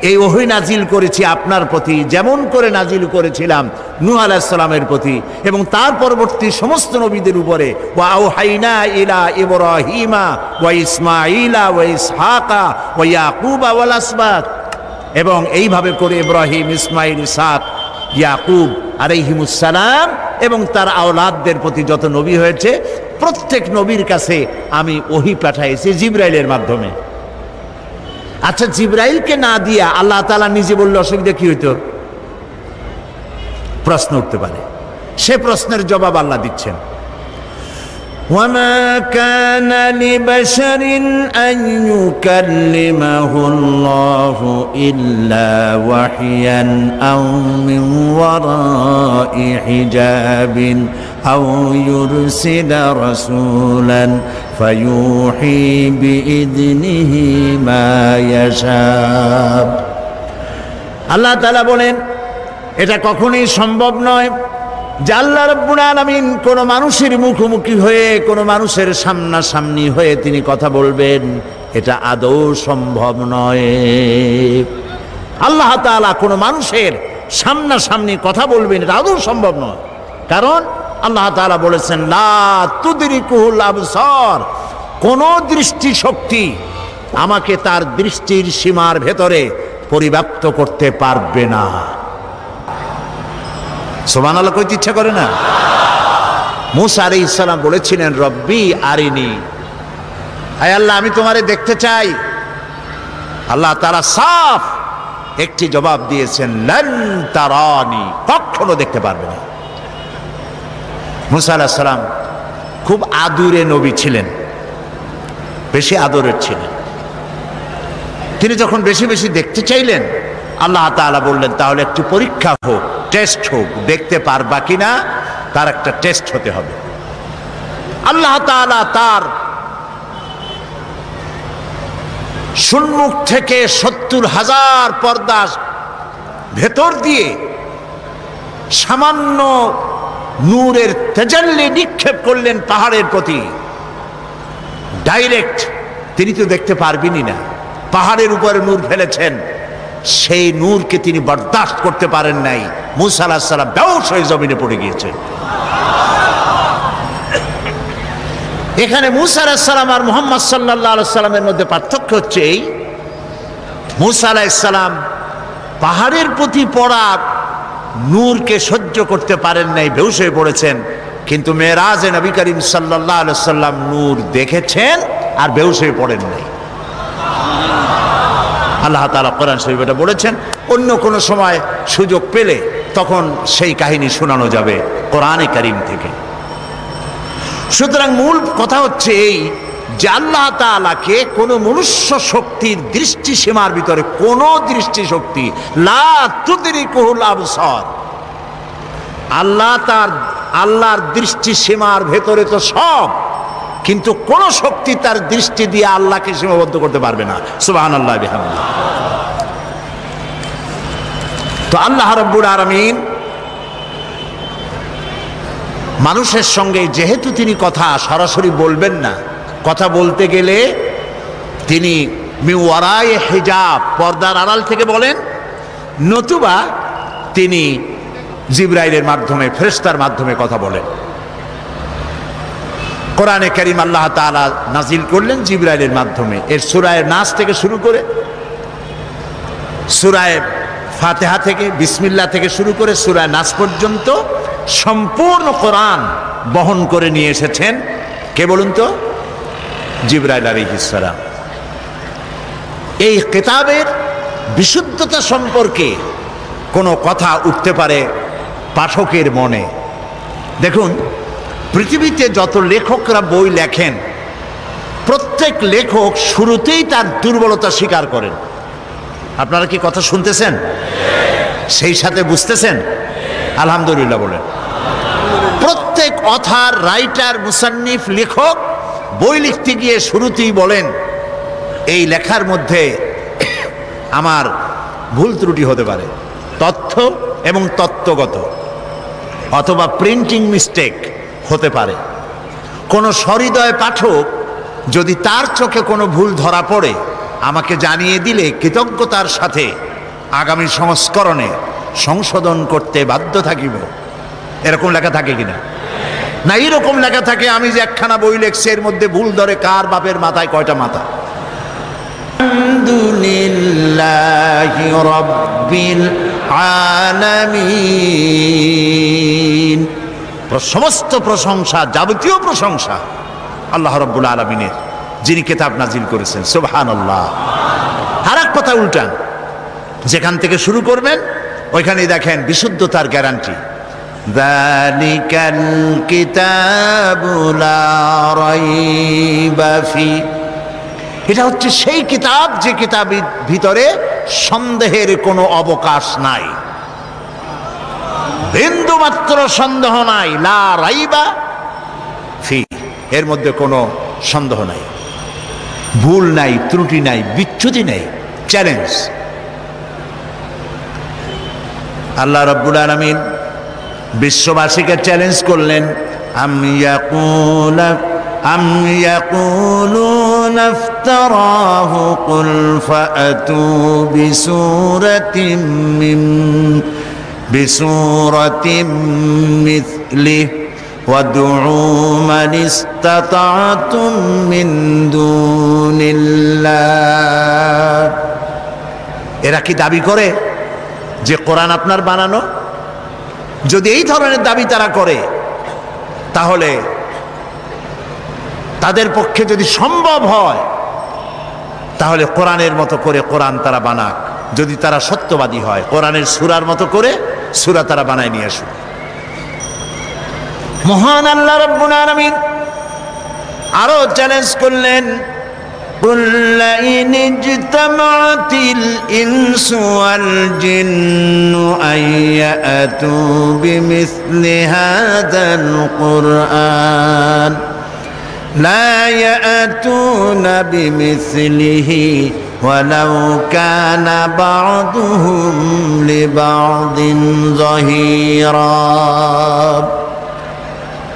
[SPEAKER 1] এই ওহী নাজিল করেছি আপনার প্রতি যেমন করে নাজিল করেছিলাম নূহ আলাইহিস সালামের প্রতি এবং তার পরবর্তী সমস্ত নবীদের উপরে। ওয়া আওহাইনা ইলা ইব্রাহিমা ওয়া ইসমাঈলা ওয়া ইসহাকা ওয়া ইয়াকুবা ওয়াল আসবাত। এবং এইভাবে করে ইব্রাহিম, ইসমাঈল, ইসহাক, ইয়াকুব আলাইহিমুস সালাম এবং তার আওলাদদের প্রতি যত নবী হয়েছে প্রত্যেক নবীর কাছে আমি ওহী পাঠাইছি জিবরাইলের মাধ্যমে। আচ্ছা, জিবরাইলকে না দিয়া আল্লাহ তাআলা নিজে বললে অসুবিধা কি হইতো? প্রশ্ন উঠতে পারে। সে প্রশ্নের জবাব আল্লাহ দিচ্ছেন, ওয়ামা কানা লিবাশারিন আন ইউকাল্লিমাহুল্লাহু ইল্লা ওয়াহইয়ান আও মিন ওয়ারাই হিজাবিন আও ইউরসিলা রাসূলান ফায়ুহি বিইذনিহি মা ইয়াশা। আল্লাহ তাআলা বলেন, এটা কখনোই সম্ভব নয় যে আল্লাহ রাব্বুল আলামিন কোনো মানুষের মুখোমুখি হয়ে, কোনো মানুষের সামনাসামনি হয়ে তিনি কথা বলবেন। এটা আদৌ সম্ভব নয়। আল্লাহ তাআলা কোনো মানুষের সামনাসামনি কথা বলবেন, এটা আদৌ সম্ভব নয়। কারণ আল্লাহ তাআলা বলেছেন লা তুদরিকুহুল আবসার, কোন দৃষ্টি শক্তি আমাকে তার দৃষ্টির সীমার ভেতরে পরিব্যাপ্ত করতে পারবে না। সুবহানাল্লাহ কইতে ইচ্ছা করে না? মুসা আলাইহিস সালাম বলেছিলেন রব্বি আরিনি, আয় আল্লাহ আমি তোমারে দেখতে চাই। আল্লাহ তাআলা সাফ একটি জবাব দিয়েছেন লান তারানি, কখনো দেখতে পারবে না। মুসা আলাইহিস সালাম খুব আদুরে নবী ছিলেন, বেশি আদরের ছিলেন। তিনি যখন বেশি বেশি দেখতে চাইলেন, আল্লাহ তাআলা বললেন তাহলে একটি পরীক্ষা হোক, টেস্ট হোক, দেখতে পারবা কিনা তার একটা টেস্ট হতে হবে। আল্লাহ তাআলা তার সম্মুখ থেকে ৭০,০০০ পর্দা ভেতর দিয়ে সামান্য নূরের তেজাল্লি নিক্ষেপ করলেন পাহাড়ের প্রতি, ডাইরেক্ট। তিনি তো দেখতে পারবেনই না, পাহাড়ের উপরে নূর ফেলেছেন, সেই নূরকে তিনি বরদাস্ত করতে পারেন নাই। মুসা আলাইহিস সালাম বেহুশ হয়ে জমিনে পড়ে গিয়েছেন। এখানে মুসা আলাইহিস সালাম আর মুহাম্মদ সাল্লাল্লাহু আলাইহি সাল্লামের মধ্যে পার্থক্য হচ্ছে এই, মুসা আলাইহিস সালাম পাহাড়ের প্রতি পড়া নূরকে সহ্য করতে পারেন নাই, বেহুশ হয়ে পড়েছেন। কিন্তু মেরাজে নবী করিম সাল্লাল্লাহু আলাইহি সাল্লাম নূর দেখেছেন আর বেহুশ হয়ে পড়েন নাই। আল্লাহ তাআলা কোরআন শরীফে এটা বলেছেন। অন্য কোন সময় সুযোগ পেলে তখন সেই কাহিনী শোনানো যাবে কোরআনে কারীম থেকে। সুতরাং মূল কথা হচ্ছে এই যে আল্লাহ তাআলাকে কোনো মনুষ্য শক্তির দৃষ্টি সীমার ভিতরে, কোন দৃষ্টি শক্তি লা তুদরিকুহুল আবসার, আল্লাহর দৃষ্টি সীমার ভেতরে তো সব, কিন্তু কোন শক্তি তার দৃষ্টি দিয়ে আল্লাহকে সীমাবদ্ধ করতে পারবে না। সুবহানাল্লাহ বিহামদিহি। তো আল্লাহ রাব্বুল আলামিন মানুষের সঙ্গে যেহেতু তিনি কথা সরাসরি বলবেন না, কথা বলতে গেলে তিনি মিওয়ারায়ে হিজাব, পর্দার আড়াল থেকে বলেন, নতুবা তিনি জিবরাইলের মাধ্যমে, ফেরেশতার মাধ্যমে কথা বলেন। কোরআনে কারীম আল্লাহ তাআলা নাজিল করলেন জিবরাইলের মাধ্যমে। এর সূরা নাস থেকে শুরু করে, সূরা ফাতিহা থেকে, বিসমিল্লাহ থেকে শুরু করে সূরা নাস পর্যন্ত সম্পূর্ণ কোরআন বহন করে নিয়ে এসেছেন কে বলুন তো? জিবরাইল আলাইহিস সালাম। এই কিতাবের বিশুদ্ধতা সম্পর্কে কোনো কথা উঠতে পারে পাঠকের মনে। দেখুন, পৃথিবীতে যত লেখকরা বই লেখেন, প্রত্যেক লেখক শুরুতেই তার দুর্বলতা স্বীকার করেন। আপনারা কি কথা শুনতেছেন? সেই সাথে বুঝতেছেন? আলহামদুলিল্লাহ বলেন। প্রত্যেক অথার, রাইটার, মুসান্নিফ, লেখক বই লিখতে গিয়ে শুরুতেই বলেন এই লেখার মধ্যে আমার ভুল ত্রুটি হতে পারে, তথ্য এবং তত্ত্বগত, অথবা প্রিন্টিং মিস্টেক হতে পারে। কোনো সহৃদয় পাঠক যদি তার চোখে কোনো ভুল ধরা পড়ে আমাকে জানিয়ে দিলে কৃতজ্ঞতার সাথে আগামী সংস্করণে সংশোধন করতে বাধ্য থাকিব। এরকম লেখা থাকে কিনা? না, এইরকম লেখা থাকে আমি যে একখানা বই লেখছি এর মধ্যে ভুল ধরে কার বাপের মাথায় কয়টা মাথা। আলহামদুলিল্লাহি রাব্বিল আলামিন। সমস্ত প্রশংসা, যাবতীয় প্রশংসা আল্লাহ রাব্বুল আলামিনের, যিনি কিতাব নাজিল করেছেন। সুবহানাল্লাহ। আর এক কথা উল্টান, যেখান থেকে শুরু করবেন ওইখানেই দেখেন বিশুদ্ধতার গ্যারান্টি। যালিকাল কিতাবু লা রাইবা ফি, এটা হচ্ছে সেই কিতাব যে কিতাবের ভিতরে সন্দেহের কোনো অবকাশ নাই, বিন্দু মাত্র সন্দেহ নাই। লা রাইবা ফি, এর মধ্যে কোনো সন্দেহ নাই, ভুল নাই, ত্রুটি নাই, বিচ্যুতি নাই। চ্যালেঞ্জ। আল্লাহ রাব্বুল আলামিন বিশ্ববাসীকে চ্যালেঞ্জ করলেন, আম ইয়াকুলা أم يقولون افتراه قل فأتوا بسورة مثله وادعوا من استطعتم من دون الله। এরা কি দাবি করে যে কোরআন আপনার বানানো? যদি এই ধরনের দাবি তারা করে, তাহলে তাদের পক্ষে যদি সম্ভব হয়, তাহলে কোরআনের মতো করে কোরআন তারা বানাক। যদি তারা সত্যবাদী হয়, কোরআনের সূরার মতো করে সূরা তারা বানায় নিয়ে আসুক। মহান আল্লাহ রাব্বুল আলামিন আরো চ্যালেঞ্জ করলেন, قل لئن اجتمعت الإنس والجن أن يأتوا بمثل هذا القرآن لا يأتون بمثله ولو كان بعضهم لبعض ظهيرا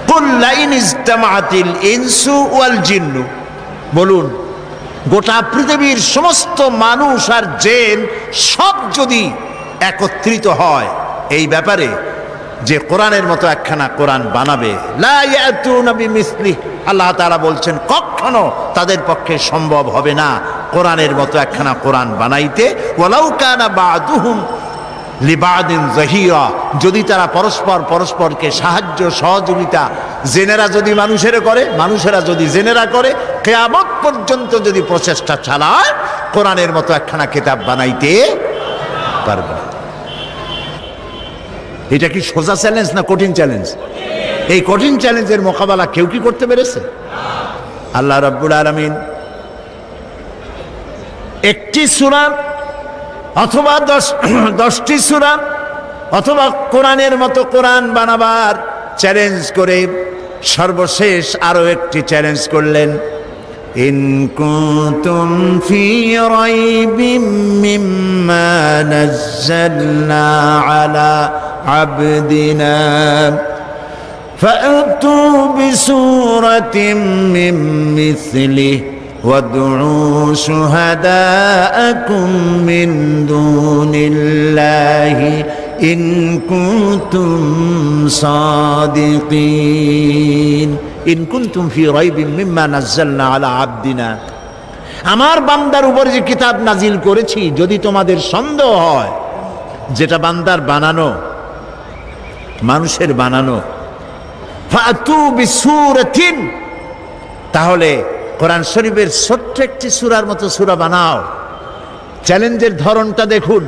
[SPEAKER 1] قل لئن اجتمعت الإنس والجن। বলুন, গোটা পৃথিবীর সমস্ত মানুষ আর জিন সব যদি একত্রিত হয় এই ব্যাপারে যে কোরআনের মতো একখানা কোরআন বানাবে, লা ইয়াতুনা বিমিসলিহি, আল্লাহ তাআলা বলছেন কখনো তাদের পক্ষে সম্ভব হবে না কোরআনের মতো একখানা কোরআন বানাইতে। ওয়ালাউ কানা বা'দুহুম লিবাদিন যাহিরা, যদি তারা পরস্পরকে সাহায্য সহযোগিতা জেনেরা যদি মানুষেরা যদি জেনেরা করে, কিয়ামত পর্যন্ত যদি প্রচেষ্টা চালায়, কোরআনের মতো একখানা কিতাব বানাইতে পারবে না। এটা কি সোজা চ্যালেঞ্জ না কঠিন চ্যালেঞ্জ? এই কঠিন চ্যালেঞ্জের মোকাবেলা কেউ কি করতে পেরেছে? আল্লাহ রাব্বুল আলামিন একটি সূরা অথবা 10টি সূরা অথবা কোরআনের মতো কোরআন বানাবার চ্যালেঞ্জ করে সর্বশেষ আরো একটি চ্যালেঞ্জ করলেন, ইন কুনতুম ফি রাইবিম মিম্মা নাযালনা আলা আবদিনা ফাআতু বিসূরাতিন মিন মিসলিহি وادعوا شهداءكم من دون الله إن كنتم صادقين إن كنتم في ريب مما نزلنا على عبدنا। আমার বান্দার উপর যে কিতাব নাজিল করেছি, যদি তোমাদের সন্দেহ হয় যেটা বান্দার বানানো, মানুষের বানানো, ফাতু বিসূরাতিন, তাহলে কোরআন শরীফের ছোট্ট একটি সূরার মতো সূরা বানাও। চ্যালেঞ্জের ধরনটা দেখুন।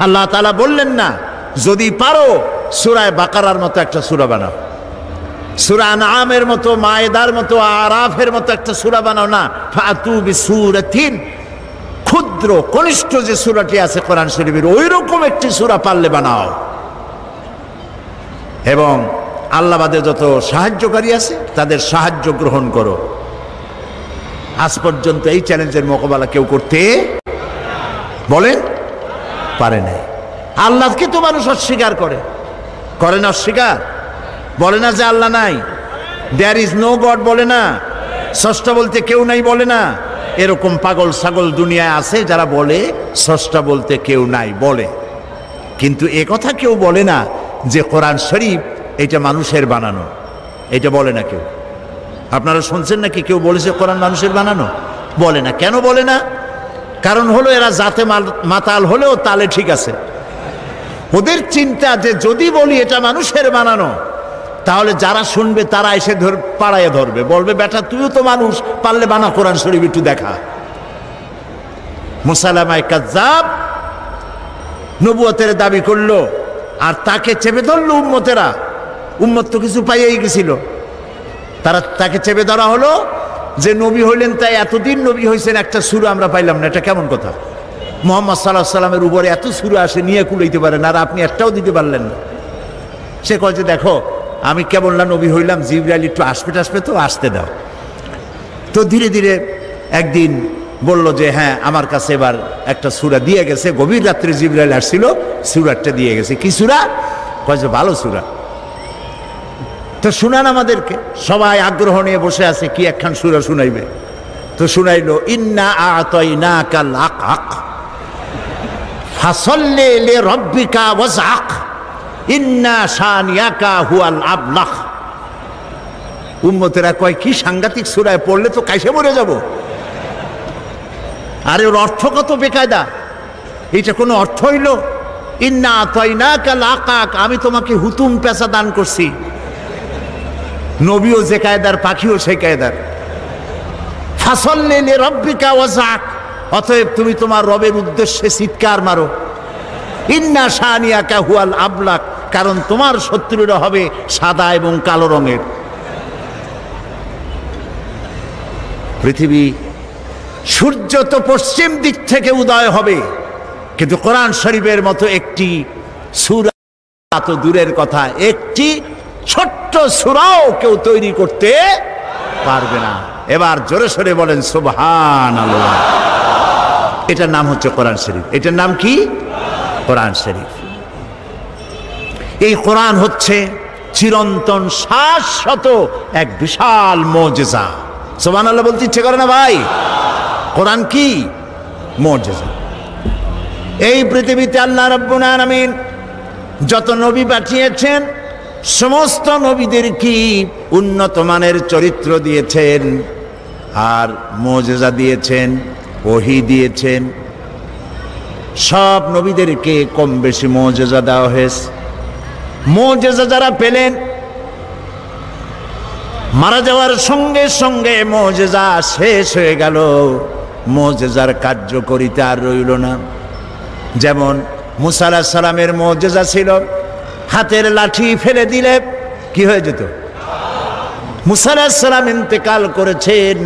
[SPEAKER 1] আল্লাহ তাআলা বললেন না যদি পারো সূরা বাকারার মতো একটা সূরা বানাও, সূরা আনআমের মতো, মায়েদার মতো, আরাফের মতো একটা সূরা বানাও না। ফাতু বিসূরাতিন, ক্ষুদ্র কনিষ্ঠ যে সূরাটি আছে কোরআন শরীফের, ওই রকম একটি সূরা পারলে বানাও। এবং আল্লাহবাদে যত সাহায্যকারী আছে তাদের সাহায্য গ্রহণ করো। আজ পর্যন্ত এই চ্যালেঞ্জের মোকাবেলা কেউ করতে বলেন পারে নাই। আল্লাহকে তো মানুষ অস্বীকার করে না, অস্বীকার বলে না যে আল্লাহ নাই, দেয়ার ইজ নো গড বলে না, স্রষ্টা বলতে কেউ নাই বলে না। এরকম পাগল ছাগল দুনিয়ায় আছে যারা বলে স্রষ্টা বলতে কেউ নাই বলে, কিন্তু এ কথা কেউ বলে না যে কোরআন শরীফ এটা মানুষের বানানো, এটা বলে না কেউ। আপনারা শুনছেন নাকি কেউ বলেছে কোরআন মানুষের বানানো? বলে না। কেন বলে না? কারণ হলো এরা জাতে মাতাল হলেও তালে ঠিক আছে। ওদের চিন্তা যে যদি বলি এটা মানুষের বানানো, তাহলে যারা শুনবে তারা এসে পাড়ায় ধরবে, বলবে বেটা তুইও তো মানুষ, পারলে বানা কোরআন শরীফ একটু দেখা। মুসাইলামা কাযযাব নবুয়তের দাবি করলো, আর তাকে চেপে ধরলো উম্মতেরা। উম্মত তো কিছু পাইয়েই গেছিল, তাকে চেপে ধরা হলো যে নবী হইলেন, তাই এতদিন নবী হয়েছেন, একটা সূরা আমরা পাইলাম না। এটা কেমন কথা? মুহাম্মদ সাল্লাল্লাহু আলাইহি সাল্লামের উপরে এত সূরা আসে, নিয়ে কুলাইতে পারেন, আর আপনি একটাও দিতে পারলেন না। সে কয় যে দেখো আমি কেবল না নবী হইলাম, জিবরাইল একটু আসবে তো আসতে দাও। তো ধীরে ধীরে একদিন বলল যে হ্যাঁ আমার কাছে এবার একটা সূরা দিয়ে গেছে, গভীর রাত্রে জিবরাইল আসছিল, সূরাটা দিয়ে গেছে। কি সূরা? কয় যে ভালো সূরা। তো শুনান আমাদেরকে। সবাই আগ্রহ নিয়ে বসে আছে, কি একখান সূরা শুনাইবে। তো শুনাইলো, ইন্না আ'তাইনাকাল আকআক ফাসাল্লি লিরাব্বিকা ওয়াজআক ইন্না শানিয়াকা হুয়াল আবলাহ। উম্মতেরা কয়, কি সাংঘাতিক সূরা, পড়লে তো কাইসে মরে যাব। আরে ওর অর্থ কত বেকায়দা, এটা কোনো অর্থ হইল? ইন্না আ'তাইনাকাল আকআক, আমি তোমাকে হুতুম পেঁচা দান করছি। নবীও যে কায়দার, পাখিও সেই কায়দার। ফাসাল্লি লিরাব্বিকা ওয়াজআক, অতএব তুমি তোমার রবের উদ্দেশ্যে চিৎকার মারো। ইন্না শানিয়াকা হুয়াল আবলাক, কারণ তোমার শত্রুরা হবে সাদা এবং কালো রঙের। পৃথিবী, সূর্য তো পশ্চিম দিক থেকে উদয় হবে, কিন্তু কোরআন শরীফের মতো একটি সূরা তো দূরের কথা, একটি ছোট্ট সূরাও কেউ তৈরি করতে পারবে না। এবার জোরে সোরে বলেন সুবহানাল্লাহ। এটার নাম হচ্ছে কোরআন শরীফ। এটার নাম কি? কোরআন শরীফ। এই কোরআন হচ্ছে চিরন্তন শাশ্বত এক বিশাল মুজিজা। সুবহানাল্লাহ বলতে ইচ্ছে করে না ভাই? কোরআন কি? মুজিজা। এই পৃথিবীতে আল্লাহ রাব্বুল আলামিন যত নবী পাঠিয়েছেন, সমস্ত নবীদের কি উন্নত মানের চরিত্র দিয়েছেন, আর মুজিজা দিয়েছেন, ওহী দিয়েছেন। সব নবীদেরকে কম বেশি মুজিজা দেওয়া হয়েছে। মুজিজা যারা পেলেন, মারা যাওয়ার সঙ্গে সঙ্গে মুজিজা শেষ হয়ে গেল, মুজিজার কার্যকারিতা আর রইল না। যেমন মুসা আলাইহিস সালামের মুজিজা ছিল, হাতের লাঠি ফেলে দিলে কি হয়ে যেত? মুসা আলাইহিস সালাম ইন্তেকাল করেছেন,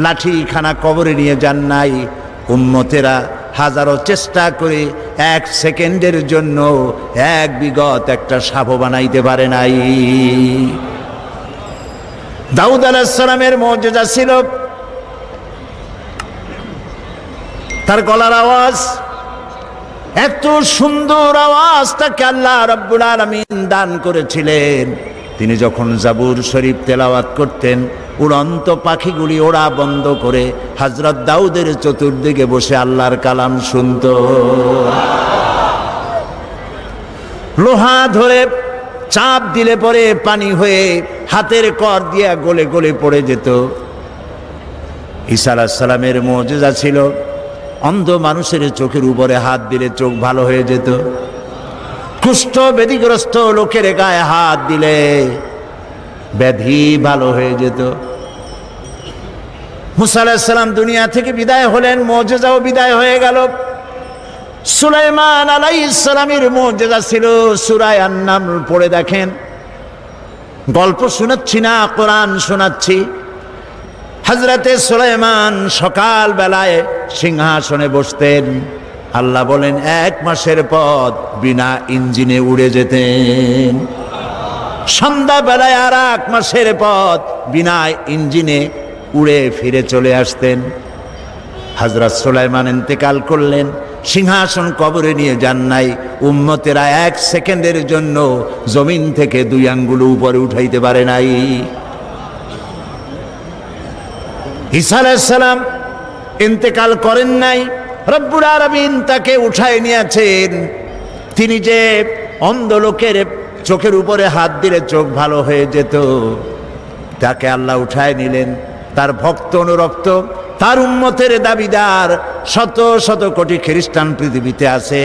[SPEAKER 1] লাঠিখানা কবরে নিয়ে যান নাই। উম্মতেরা হাজারো চেষ্টা করে 1 সেকেন্ডের জন্য এক বিগত একটা সাপ বানাইতে পারে নাই। দাউদ আলাইহিস সালামের মুজিজা ছিল তার গলার আওয়াজ। এত সুন্দর আওয়াজ তাকে আল্লাহ রাব্বুল আলামিন দান করেছিলেন। তিনি যখন জাবুর শরীফ তেলাওয়াত করতেন, উড়ন্ত পাখিগুলি ওড়া বন্ধ করে হযরত দাউদের চতুর্দিকে বসে আল্লাহর কালাম শুনত। লোহা ধরে চাপ দিলে পরে পানি হয়ে হাতের কর দিয়া গলে গলে পড়ে যেত। ঈসা আলাইহিস সালামের মুজিজা ছিল, অন্ধ মানুষের চোখের উপরে হাত দিলে চোখ ভালো হয়ে যেত। কুষ্ঠ ব্যাধিগ্রস্ত লোকের গায়ে হাত দিলে ব্যাধি ভালো হয়ে যেত। মুসা আলাইহিস সালাম দুনিয়া থেকে বিদায় হলেন, মুজিজাও বিদায় হয়ে গেল। সুলাইমান আলাইহিস সালামের মুজিজা ছিল সূরা আন-নামল, পড়ে দেখেন। গল্প শোনাচ্ছি না, কোরআন শোনাচ্ছি। হযরতে সুলাইমান সকাল বেলায় সিংহাসনে বসতেন। আল্লাহ বলেন 1 মাসের পথ বিনা ইঞ্জিনে উড়ে যেতেন। সন্ধ্যা বেলায় আর 1 মাসের পথ বিনা ইঞ্জিনে উড়ে ফিরে চলে আসতেন। হযরত সুলাইমান ইন্তেকাল করলেন, সিংহাসন কবরে নিয়ে যান নাই। উম্মতেরা 1 সেকেন্ডের জন্য জমিন থেকে 2 আঙ্গুল উপরে উঠাইতে পারে নাই। ঈসা আলাইহিস সালাম ইন্তেকাল করেন নাই, রব্বুল আলামিন তাকে উঠায় নিয়েছেন। তিনি যে অন্ধ লোকের চোখের উপরে হাত দিলে চোখ ভালো হয়ে যেত, তাকে আল্লাহ উঠায় নিলেন। তার ভক্ত অনুরক্ত, তার উম্মতের দাবিদার শত শত কোটি খ্রিস্টান পৃথিবীতে আছে।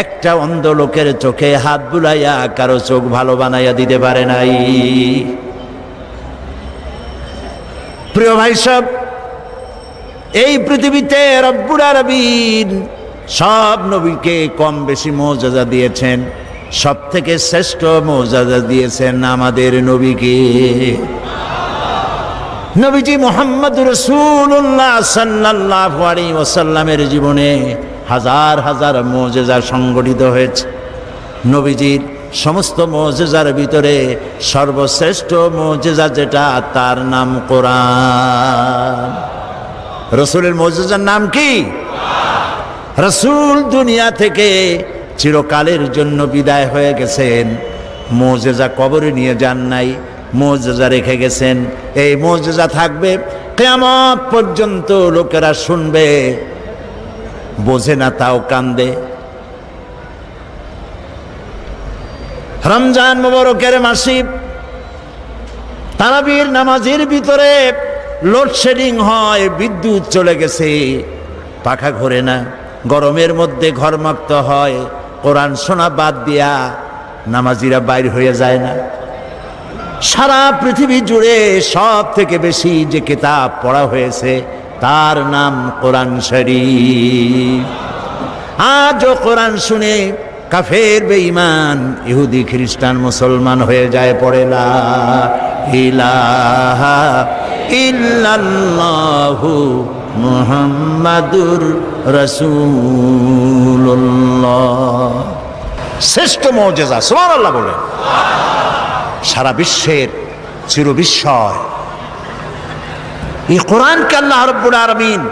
[SPEAKER 1] একটা অন্ধ লোকের চোখে হাত বুলাইয়া কারো চোখ ভালো বানাইয়া দিতে পারে নাই। প্রিয় ভাই সব, এই পৃথিবীতে রব্বুল আলামিন সব নবীকে কম বেশি মুজিজা দিয়েছেন। সব থেকে শ্রেষ্ঠ মুজিজা দিয়েছেন আমাদের নবীকে। নবীজি মুহাম্মদুর রাসূলুল্লাহ সাল্লাল্লাহু আলাইহি ওয়াসাল্লামের জীবনে হাজার হাজার মুজিজা সংগঠিত হয়েছে। নবীজির সমস্ত মুজিজার ভিতরে সর্বশ্রেষ্ঠ মুজিজা যেটা, তার নাম কোরআন। রাসূলের মুজিজার নাম কি? রাসূল দুনিয়া থেকে চিরকালের জন্য বিদায় হয়ে গেছেন। মুজিজা কবরে নিয়ে যান নাই, মুজিজা রেখে গেছেন। এই মুজিজা থাকবে কিয়ামত পর্যন্ত, লোকেরা শুনবে, বোঝে না তাও কান্দে। রমজান মুবারকের মাসে তারাবির নামাজের ভিতরে লোডশেডিং হয়, বিদ্যুৎ চলে গেছে, পাখা ঘোরে না, গরমের মধ্যে ঘরমাক্ত হয়, কোরআন শোনা বাদ দিয়া নামাজিরা বাইর হয়ে যায় না। সারা পৃথিবী জুড়ে সব থেকে বেশি যে কিতাব পড়া হয়েছে তার নাম কোরআন শরীফ। আজও কোরআন শুনে কাফের বেঈমান ইহুদি খ্রিস্টান মুসলমান হয়ে যায়, পড়ে লা ইলাহা ইল্লাল্লাহু মুহাম্মাদুর রাসূলুল্লাহ। শ্রেষ্ঠ মুজিজা, সুবহানাল্লাহ বলে। সারা বিশ্বের চিরবিস্ময় এই কোরআনকে আল্লাহ রাব্বুল আলামিন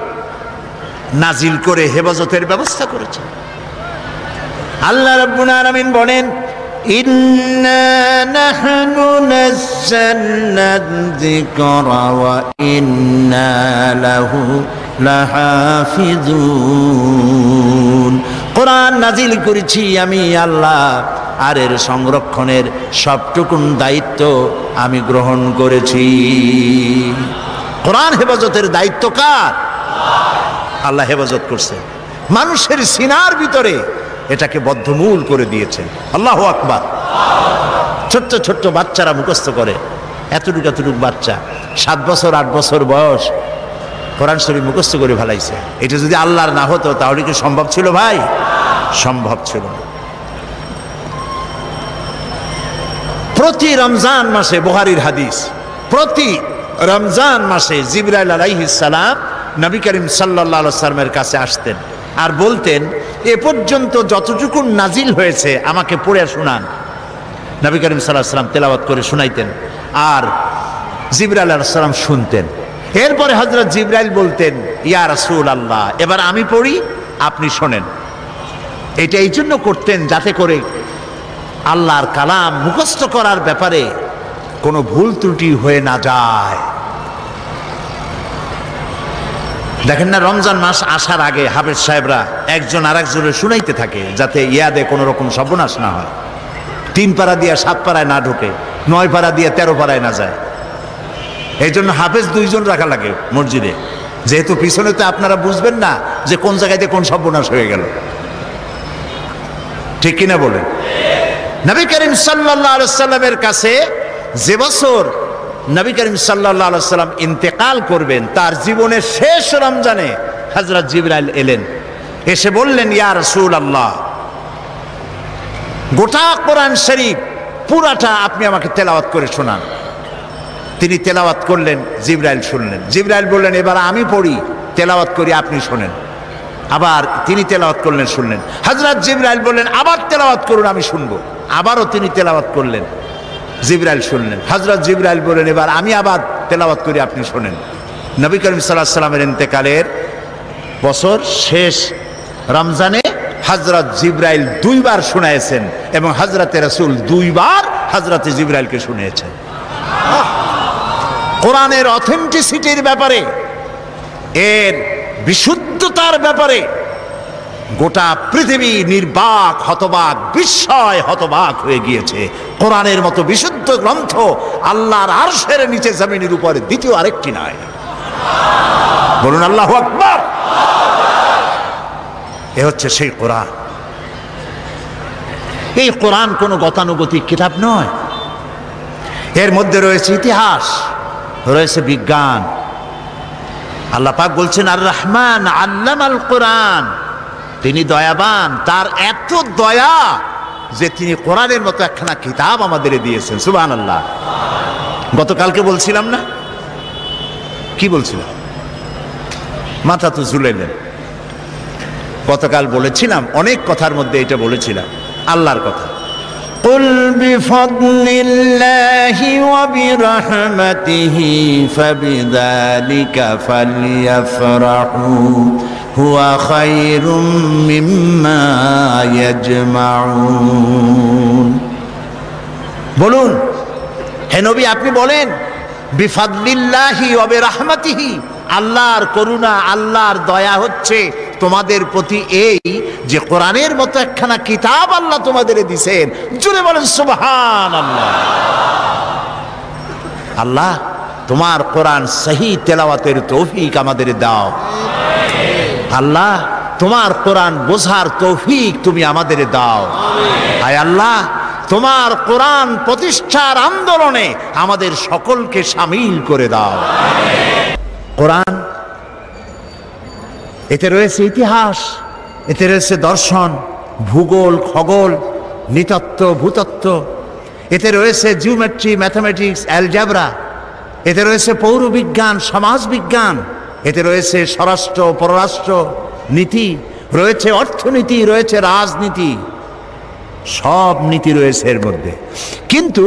[SPEAKER 1] নাজিল করে হেফাজতের ব্যবস্থা করেছেন। আল্লাহ রাব্বুল আলামিন বলেন, ইন্না নাহনু নাযালনা যিকরা ওয়া ইন্না লাহু লাহাফিজুন। কোরআন নাজিল করেছি আমি আল্লাহ, আর এর সংরক্ষণের সবটুকুন দায়িত্ব আমি গ্রহণ করেছি। কোরআন হেফাজতের দায়িত্ব কার? আল্লাহ হেফাজত করছেন। মানুষের সিনার ভিতরে এটাকে বদ্ধমূল করে দিয়েছেন। আল্লাহু আকবার। ছোট্ট ছোট্ট বাচ্চারা মুখস্থ করে, এতটুকু এতটুকু বাচ্চা 7 বছর 8 বছর বয়স কোরআন শরীফ মুখস্থ করে ফেলাইছে। এটা যদি আল্লাহর না হতো তাহলে কি সম্ভব ছিল ভাই? সম্ভব ছিল না। প্রতি রমজান মাসে, বুখারীর হাদিস, প্রতি রমজান মাসে জিবরাইল আলাইহিস সালাম নবী করিম সাল্লাল্লাহু আলাইহি ওয়াসাল্লামের কাছে আসতেন আর বলতেন, এ পর্যন্ত যতটুকু নাজিল হয়েছে আমাকে পড়ে শোনান। নবী করিম সাল্লাল্লাহু আলাইহি ওয়াসাল্লাম তেলাওয়াত করে শোনাইতেন আর জিবরাইল আলাইহিস সালাম শুনতেন। এরপরে হযরত জিবরাইল বলতেন, ইয়া রাসূলুল্লাহ, এবার আমি পড়ি, আপনি শোনেন। এটা এই জন্য করতেন যাতে করে আল্লাহর কালাম মুখস্থ করার ব্যাপারে কোনো ভুল ত্রুটি হয়ে না যায়। দেখেন না, রমজান মাস আসার আগে হাফেজ সাহেবরা একজন আরেকজনের শুনাইতে থাকে যাতে ইয়াদে কোনো রকম সর্বনাশ না হয়। 3 পারা দিয়ে 7 পারায় না ঢোকে, 9 পারা দিয়ে 13 পারায় না যায়। এই জন্য হাফেজ 2 জন রাখা লাগে মসজিদে, যেহেতু পিছনে তো আপনারা বুঝবেন না যে কোন জায়গাতে কোন সর্বনাশ হয়ে গেল। ঠিক কিনা বলেন? নবী করিম সাল্লাল্লাহু আলাইহি ওয়াসাল্লামের কাছে যে বছর নবী করিম সাল্লাল্লাহু আলাইহি ওয়াসাল্লাম ইন্তেকাল করবেন, তার জীবনের শেষ রমজানে হযরত জিবরাইল এলেন, এসে বললেন, ইয়া রাসূলুল্লাহ, গোটা কোরআন শরীফ পুরাটা আপনি আমাকে তেলাওয়াত করে শোনান। তিনি তেলাওয়াত করলেন, জিবরাইল শুনলেন। জিবরাইল বললেন, এবার আমি পড়ি, তেলাওয়াত করি, আপনি শোনেন। আবার তিনি তেলাওয়াত করলেন, শুনলেন। হযরত জিবরাইল বললেন, আবার তেলাওয়াত করুন, আমি শুনবো। আবারও তিনি তেলাওয়াত করলেন, জিবরাইল শুনলেন। হযরত জিবরাইল বললেন, এবার আমি আবার তেলাওয়াত করি, আপনি শোনেন। নবী করিম সাল্লাল্লাহু আলাইহি ওয়াসাল্লামের ইন্তেকালের বছর শেষ রমজানে হযরত জিবরাইল 2 বার শুনাইছেন এবং হযরতে রাসূল 2 বার হযরতে জিবরাইলকে শুনিয়েছেন। কোরআনের অথেন্টিসিটির ব্যাপারে, এর বিশুদ্ধতার ব্যাপারে গোটা পৃথিবী নির্বাক, হতবাক, বিস্ময় হতবাক হয়ে গিয়েছে। কোরআনের মতো বিশুদ্ধ গ্রন্থ আল্লাহর আরশের নিচে জমিনের উপরে দ্বিতীয় আরেকটি নাই। বলুন আল্লাহু আকবার। এ হচ্ছে সেই কোরআন। এই কোরআন কোনো গতানুগতিক কিতাব নয়। এর মধ্যে রয়েছে ইতিহাস, রয়েছে বিজ্ঞান। আল্লাহ পাক বলছেন, আর রহমান আল্লামাল কোরআন, তিনি দয়াবান, তার এত দয়া যে তিনি কোরআনের মতো একখানা কিতাব আমাদের দিয়েছেন। সুবহানাল্লাহ। গতকালকে বলছিলাম না, কি বলছিলাম? মাথা তো ঝুলাইলেন। গতকাল বলেছিলাম, অনেক কথার মধ্যে এটা বলেছিলাম আল্লাহর কথা। কুল বিফাদলিল্লাহি ওয়া বিরহমাতিহি ফাবিযালিকা ফালইফরাহু হুয়া খায়রুম মিম্মা ইয়াজমাউন। বলুন, হে নবী আপনি বলেন বিফাদলিল্লাহি ওয়া বিরহমাতিহি, আল্লাহর করুণা আল্লাহর দয়া হচ্ছে তোমাদের প্রতি এই যে কোরআনের মতো একখানা কিতাব আল্লাহ তোমাদের দিয়েছেন। জুড়ে বলেন সুবহানাল্লাহ। আল্লাহ তোমার কোরআন সহি তেলাওয়াতের তৌফিক আমাদের দাও। আল্লাহ তোমার কোরআন বোঝার তৌফিক তুমি আমাদের দাও। আয় আল্লাহ তোমার কোরআন প্রতিষ্ঠার আন্দোলনে আমাদের সকলকে শামিল করে দাও। কোরআন, এতে রয়েছে ইতিহাস, এতে রয়েছে দর্শন, ভূগোল, খগোল, নৃতত্ত্ব, ভূতত্ত্ব, এতে রয়েছে জিওমেট্রি, ম্যাথামেটিক্স, অ্যালজেব্রা, এতে রয়েছে পৌরবিজ্ঞান, সমাজবিজ্ঞান, এতে রয়েছে স্বরাষ্ট্র পররাষ্ট্র নীতি, রয়েছে অর্থনীতি, রয়েছে রাজনীতি, সব নীতি রয়েছে এর মধ্যে। কিন্তু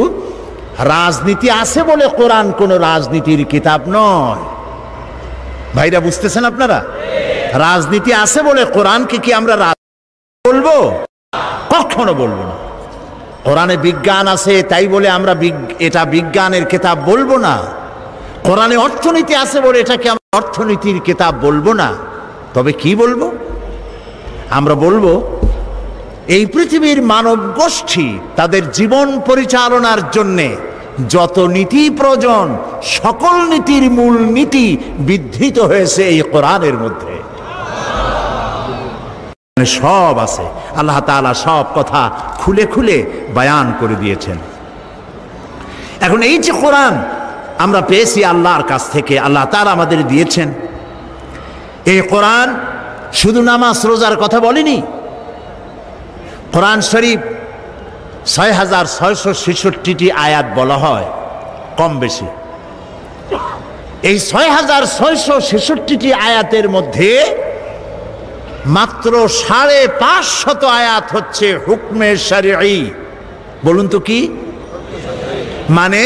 [SPEAKER 1] রাজনীতি আছে বলে কোরআন কোনো রাজনীতির কিতাব নয়। ভাইরা বুঝতেছেন আপনারা? রাজনীতি আছে বলে কোরআনকে কি আমরা বলবো? কখনো বলবো না। কোরআনে বিজ্ঞান আছে তাই বলে আমরা এটা বিজ্ঞানের কিতাব বলবো না। কোরআনে অর্থনীতি আছে বলে এটাকে আমরা অর্থনীতির কিতাব বলবো না। তবে কি বলবো? আমরা বলবো এই পৃথিবীর মানব গোষ্ঠী তাদের জীবন পরিচালনার জন্যে যত নীতি প্রয়োজন সকল নীতির মূল নীতি বিধৃত হয়েছে এই কোরআনের মধ্যে। সব আছে, আল্লাহ তাআলা সব কথা খুলে খুলে বয়ান করে দিয়েছেন। এখন এই যে কোরআন আমরা পেয়েছি আল্লাহর কাছ থেকে, আল্লাহ তাআলা আমাদের দিয়েছেন, এই কোরআন শুধু নামাজ রোজার কথা বলেনি। কোরআন শরীফ ৬৬৬৬টি আয়াত বলা হয় কম বেশি। এই ৬৬৬৬টি আয়াতের মধ্যে মাত্র ৫৫০ আয়াত হচ্ছে হুকমে শরঈ। বলুন তো কি মানে?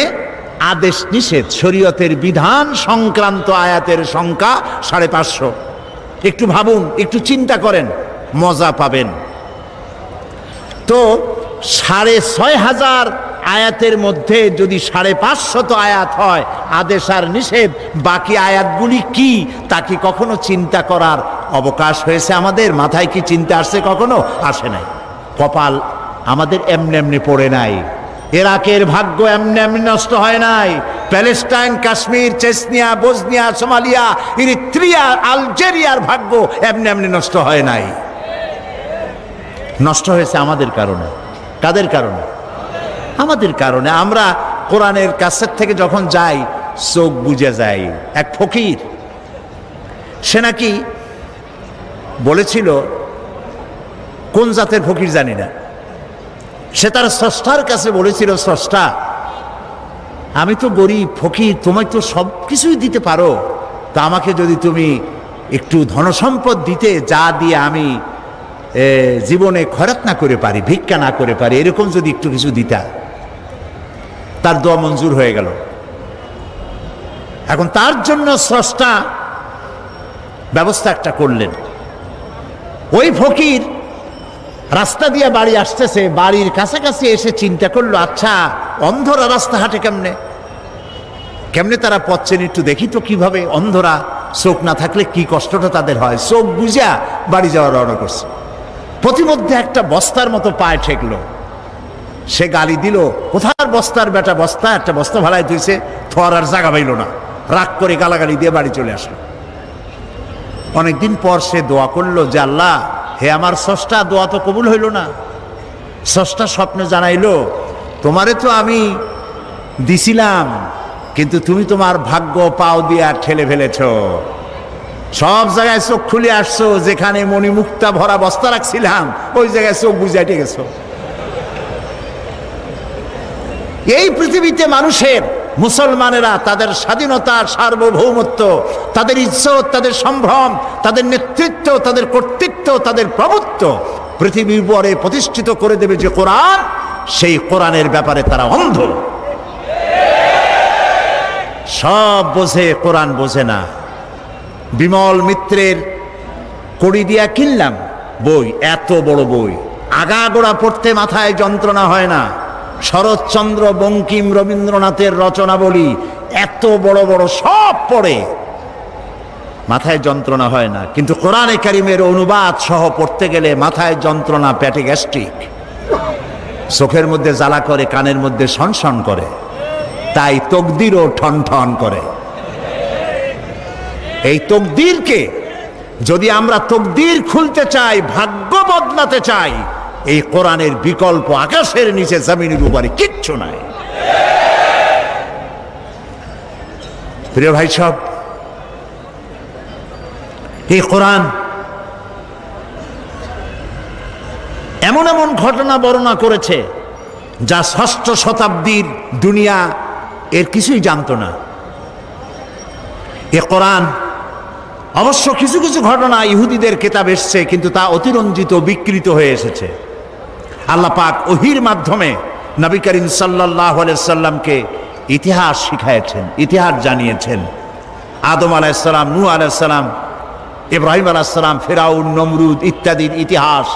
[SPEAKER 1] আদেশ নিষেধ, শরীয়তের বিধান সংক্রান্ত আয়াতের সংখ্যা ৫৫০। একটু ভাবুন, একটু চিন্তা করেন, মজা পাবেন। তো ৬৫০০ আয়াতের মধ্যে যদি ৫৫০ আয়াত হয় আদেশ আর নিষেধ, বাকি আয়াতগুলি কি তা কি কখনো চিন্তা করার অবকাশ হয়েছে আমাদের? মাথায় কি চিন্তা আসছে? কখনো আসে নাই। কপাল আমাদের এমনি এমনি পড়ে নাই। ইরাকের ভাগ্য এমনি এমনি নষ্ট হয় নাই। Palestine, Kashmir, Chechnya, Bosnia, Somalia, Eritrea, আলজেরিয়ার ভাগ্য এমনি এমনি নষ্ট হয় নাই। নষ্ট হয়েছে আমাদের কারণে। কাদের কারণে? আমাদের কারণে। আমরা কোরআনের কাছের থেকে যখন যাই চোখ বুজে যাই। এক ফকির, সে নাকি বলেছিল, কোন জাতের ফকির জানি না, সে তার স্রষ্টার কাছে বলেছিল, স্রষ্টা আমি তো গরিব ফকির, তোমায় তো সব কিছুই দিতে পারো, তা আমাকে যদি তুমি একটু ধনসম্পদ দিতে, যা দিয়ে আমি জীবনে খয়রাত না করে পারি, ভিক্ষা না করে পারি, এরকম যদি একটু কিছু দিতা। তার দোয়া মঞ্জুর হয়ে গেল। এখন তার জন্য স্রষ্টা ব্যবস্থা একটা করলেন। ওই ফকির রাস্তা দিয়ে বাড়ি আসতেছে, বাড়ির কাছাকাছি এসে চিন্তা করলো, আচ্ছা অন্ধরা রাস্তা হাঁটে কেমনে, কেমনে তারা পথ চেনে, একটু দেখি তো কিভাবে। অন্ধরা চোখ না থাকলে কি কষ্টটা তাদের হয়। চোখ বুঝা বাড়ি যাওয়ার রওনা করছে। প্রতিমধ্যে একটা বস্তার মতো পায়ে ঠেকলো। সে গালি দিল, কোথার বস্তার বেটা, বস্তা একটা বস্তা ভাড়ায় দিয়েছে, থর আর জায়গা পাইল না, রাগ করে গালাগালি দিয়ে বাড়ি চলে আসলো। অনেকদিন পর সে দোয়া করলো যে আল্লাহ, হে আমার স্রষ্টা, দোয়া তো কবুল হইল না। স্রষ্টা স্বপ্নে জানাইলো, তোমারে তো আমি দিছিলাম, কিন্তু তুমি তোমার ভাগ্য পাও দিয়ে ঠেলে ফেলেছ। সব জায়গায় চোখ খুলে আসছো, যেখানে মণিমুক্তা ভরা বস্তা রাখছিলাম ওই জায়গায় চোখ বুঝাইতে গেছো। এই পৃথিবীতে মানুষের, মুসলমানেরা তাদের স্বাধীনতা, সার্বভৌমত্ব, তাদের ইজ্জত, তাদের সম্ভ্রম, তাদের নেতৃত্ব, তাদের কর্তৃত্ব, তাদের প্রভুত্ব পৃথিবীর উপরে প্রতিষ্ঠিত করে দেবে যে কোরআন, সেই কোরআনের ব্যাপারে তারা অন্ধ। সব বোঝে, কোরআন বোঝে না। বিমল মিত্রের কড়ি দিয়া কিনলাম বই, এত বড় বই, আগাগোড়া পড়তে মাথায় যন্ত্রণা হয় না। শরৎচন্দ্র, বঙ্কিম, রবীন্দ্রনাথের রচনাবলী এত বড় বড় সব পড়ে, মাথায় যন্ত্রণা হয় না। কিন্তু কোরআনে কারিমের অনুবাদ সহ পড়তে গেলে মাথায় যন্ত্রণা, পেটে গ্যাস্ট্রিক, চোখের মধ্যে জ্বালা করে, কানের মধ্যে সনসন করে, তাই তকদিরও ঠন ঠন করে। এই তকদিরকে যদি আমরা তকদির খুলতে চাই, ভাগ্য বদলাতে চাই, এই কোরআনের বিকল্প আকাশের নিচে জমিনের উপরে কিচ্ছু নাই। প্রিয় ভাই সব, এই কোরআন এমন এমন ঘটনা বর্ণনা করেছে যা ষষ্ঠ শতাব্দীর দুনিয়া এর কিছুই জানতো না। এ কোরআন অবশ্য কিছু কিছু ঘটনা ইহুদিদের কিতাব এসছে, কিন্তু তা অতিরঞ্জিত, বিকৃত হয়ে এসেছে। আল্লাহ পাক ওহীর মাধ্যমে নবী করিম সাল্লাল্লাহু আলাইহি সাল্লামকে ইতিহাস শিখাইছেন, ইতিহাস জানিয়েছেন। আদম আলাইহিস সালাম, নূহ আলাইহিস সালাম, ইব্রাহিম আলাইহিস সালাম, ফিরাউন, নমরুদ ইত্যাদির ইতিহাস,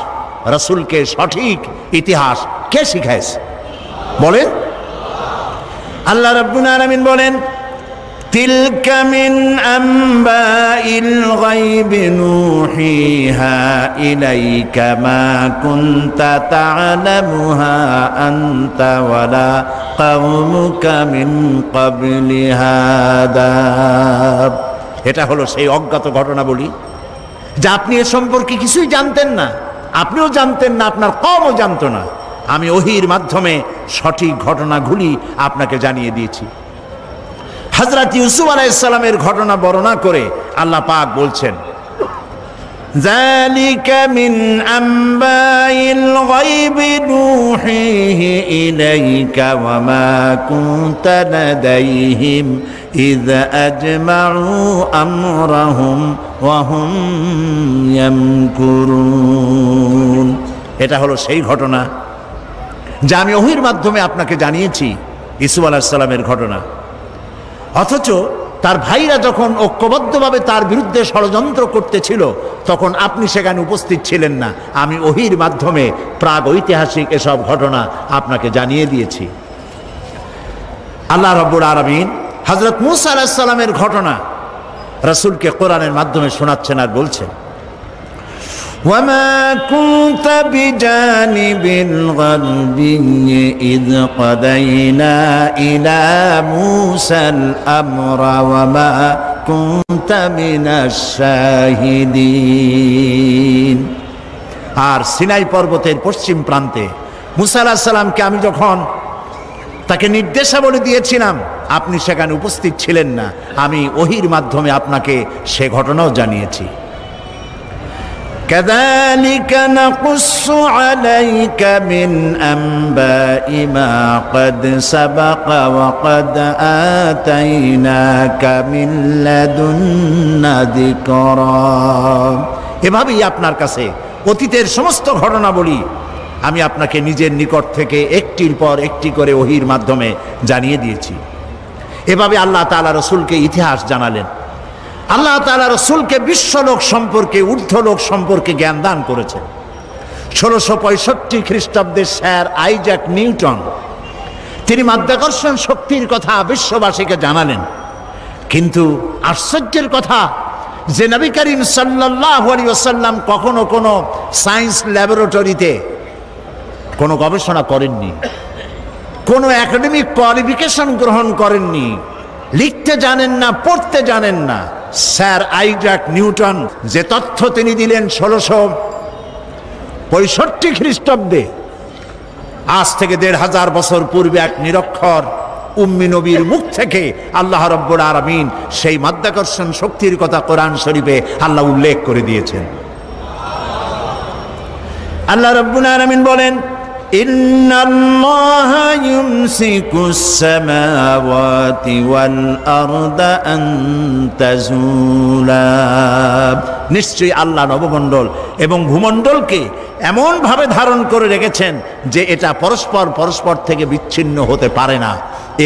[SPEAKER 1] রাসূলকে সঠিক ইতিহাস কে শিখাইছে বলেন? আল্লাহ রাব্বুল আলামিন বলেন, তিলকা মিন আম্বাইল গায়বি নূহিহা ইলাইকা মা কুনতা তা'লামুহা আনতা ওয়ালা কওমুকা মিন ক্বাবলি হাদা। এটা হলো সেই অজ্ঞাত ঘটনা বলি, যা আপনি এ সম্পর্কে কিছুই জানতেন না, আপনিও জানতেন না, আপনার কওমও জানতো না। আমি ওহীর মাধ্যমে সঠিক ঘটনাগুলি আপনাকে জানিয়ে দিয়েছি। হযরত ইউসুফ আলাইহিস সালামের ঘটনা বর্ণনা করে আল্লাহ পাক বলছেন, যালিকা মিন আম্বাইল গায়বি নূহিহি ইলাইকা ওয়া মা কুনতা লাদাইহিম ইয আজমাউ আমরাহুম ওয়া হুম ইয়ামকুরুন। এটা হলো সেই ঘটনা যা আমি ওহীর মাধ্যমে আপনাকে জানিয়েছি, ইউসুফ আলাইহিস সালামের ঘটনা। অথচ তার ভাইরা যখন ঐক্যবদ্ধভাবে তার বিরুদ্ধে ষড়যন্ত্র করতেছিল, তখন আপনি সেখানে উপস্থিত ছিলেন না। আমি ওহীর মাধ্যমে প্রাগ ঐতিহাসিক এসব ঘটনা আপনাকে জানিয়ে দিয়েছি। আল্লাহ রাব্বুল আলামিন হযরত মূসা আলাইহিস সালামের ঘটনা রাসূলকে কোরআনের মাধ্যমে শোনাচ্ছেন আর বলছেন, وما كنت بجانب الغربي إذ قضينا إلى موسى الأمر وما كنت من الشاهدين। আর সিনাই পর্বতের পশ্চিম প্রান্তে মূসা আলাইহিস সালামকে আমি যখন তাকে নির্দেশাবলী দিয়েছিলাম, আপনি সেখানে উপস্থিত ছিলেন না। আমি ওহীর মাধ্যমে আপনাকে সে ঘটনাও জানিয়েছি। كذلك نقص عليك من أنباء ما قد سبق وقد آتيناك من لدنا ذكرا। এভাবেই আপনার কাছে অতীতের সমস্ত ঘটনা বলি আমি আপনাকে নিজের নিকট থেকে একটির পর একটি করে ওহীর মাধ্যমে জানিয়ে দিয়েছি। এভাবে আল্লাহ তাআলা রাসূলকে ইতিহাস জানালেন। আল্লাহ তাআলা রাসূলকে বিশ্বলোক সম্পর্কে, ঊর্ধ্বলোক সম্পর্কে জ্ঞান দান করেছেন। 1665 খ্রিস্টাব্দে স্যার আইজাক নিউটন তিনি মাধ্যাকর্ষণ শক্তির কথা বিশ্ববাসীকে জানালেন। কিন্তু আশ্চর্যের কথা যে নবী করিম সাল্লাল্লাহু আলাইহি ওয়াসাল্লাম কখনো কোনো সায়েন্স ল্যাবরেটরিতে কোনো গবেষণা করেননি, কোনো একাডেমিক কোয়ালিফিকেশন গ্রহণ করেননি, লিখতে জানেন না, পড়তে জানেন না। স্যার আইজাক নিউটন যে তথ্য তিনি দিলেন 1665 খ্রিস্টাব্দে, আজ থেকে 1500 বছর পূর্বে এক নিরক্ষর উম্মি নবীর মুখ থেকে আল্লাহ রাব্বুল আলামিন সেই মাধ্যাকর্ষণ শক্তির কথা কোরআন শরীফে আল্লাহ উল্লেখ করে দিয়েছেন। আল্লাহ রাব্বুল আলামিন বলেন, ইন্নাল্লাহা ইউমসিকুস সামাওয়াতি ওয়াল আরদা আন তাজুলা। নিশ্চয়ই আল্লাহ নবমণ্ডল এবং ভূমণ্ডলকে এমন ভাবে ধারণ করে রেখেছেন যে এটা পরস্পর থেকে বিচ্ছিন্ন হতে পারে না।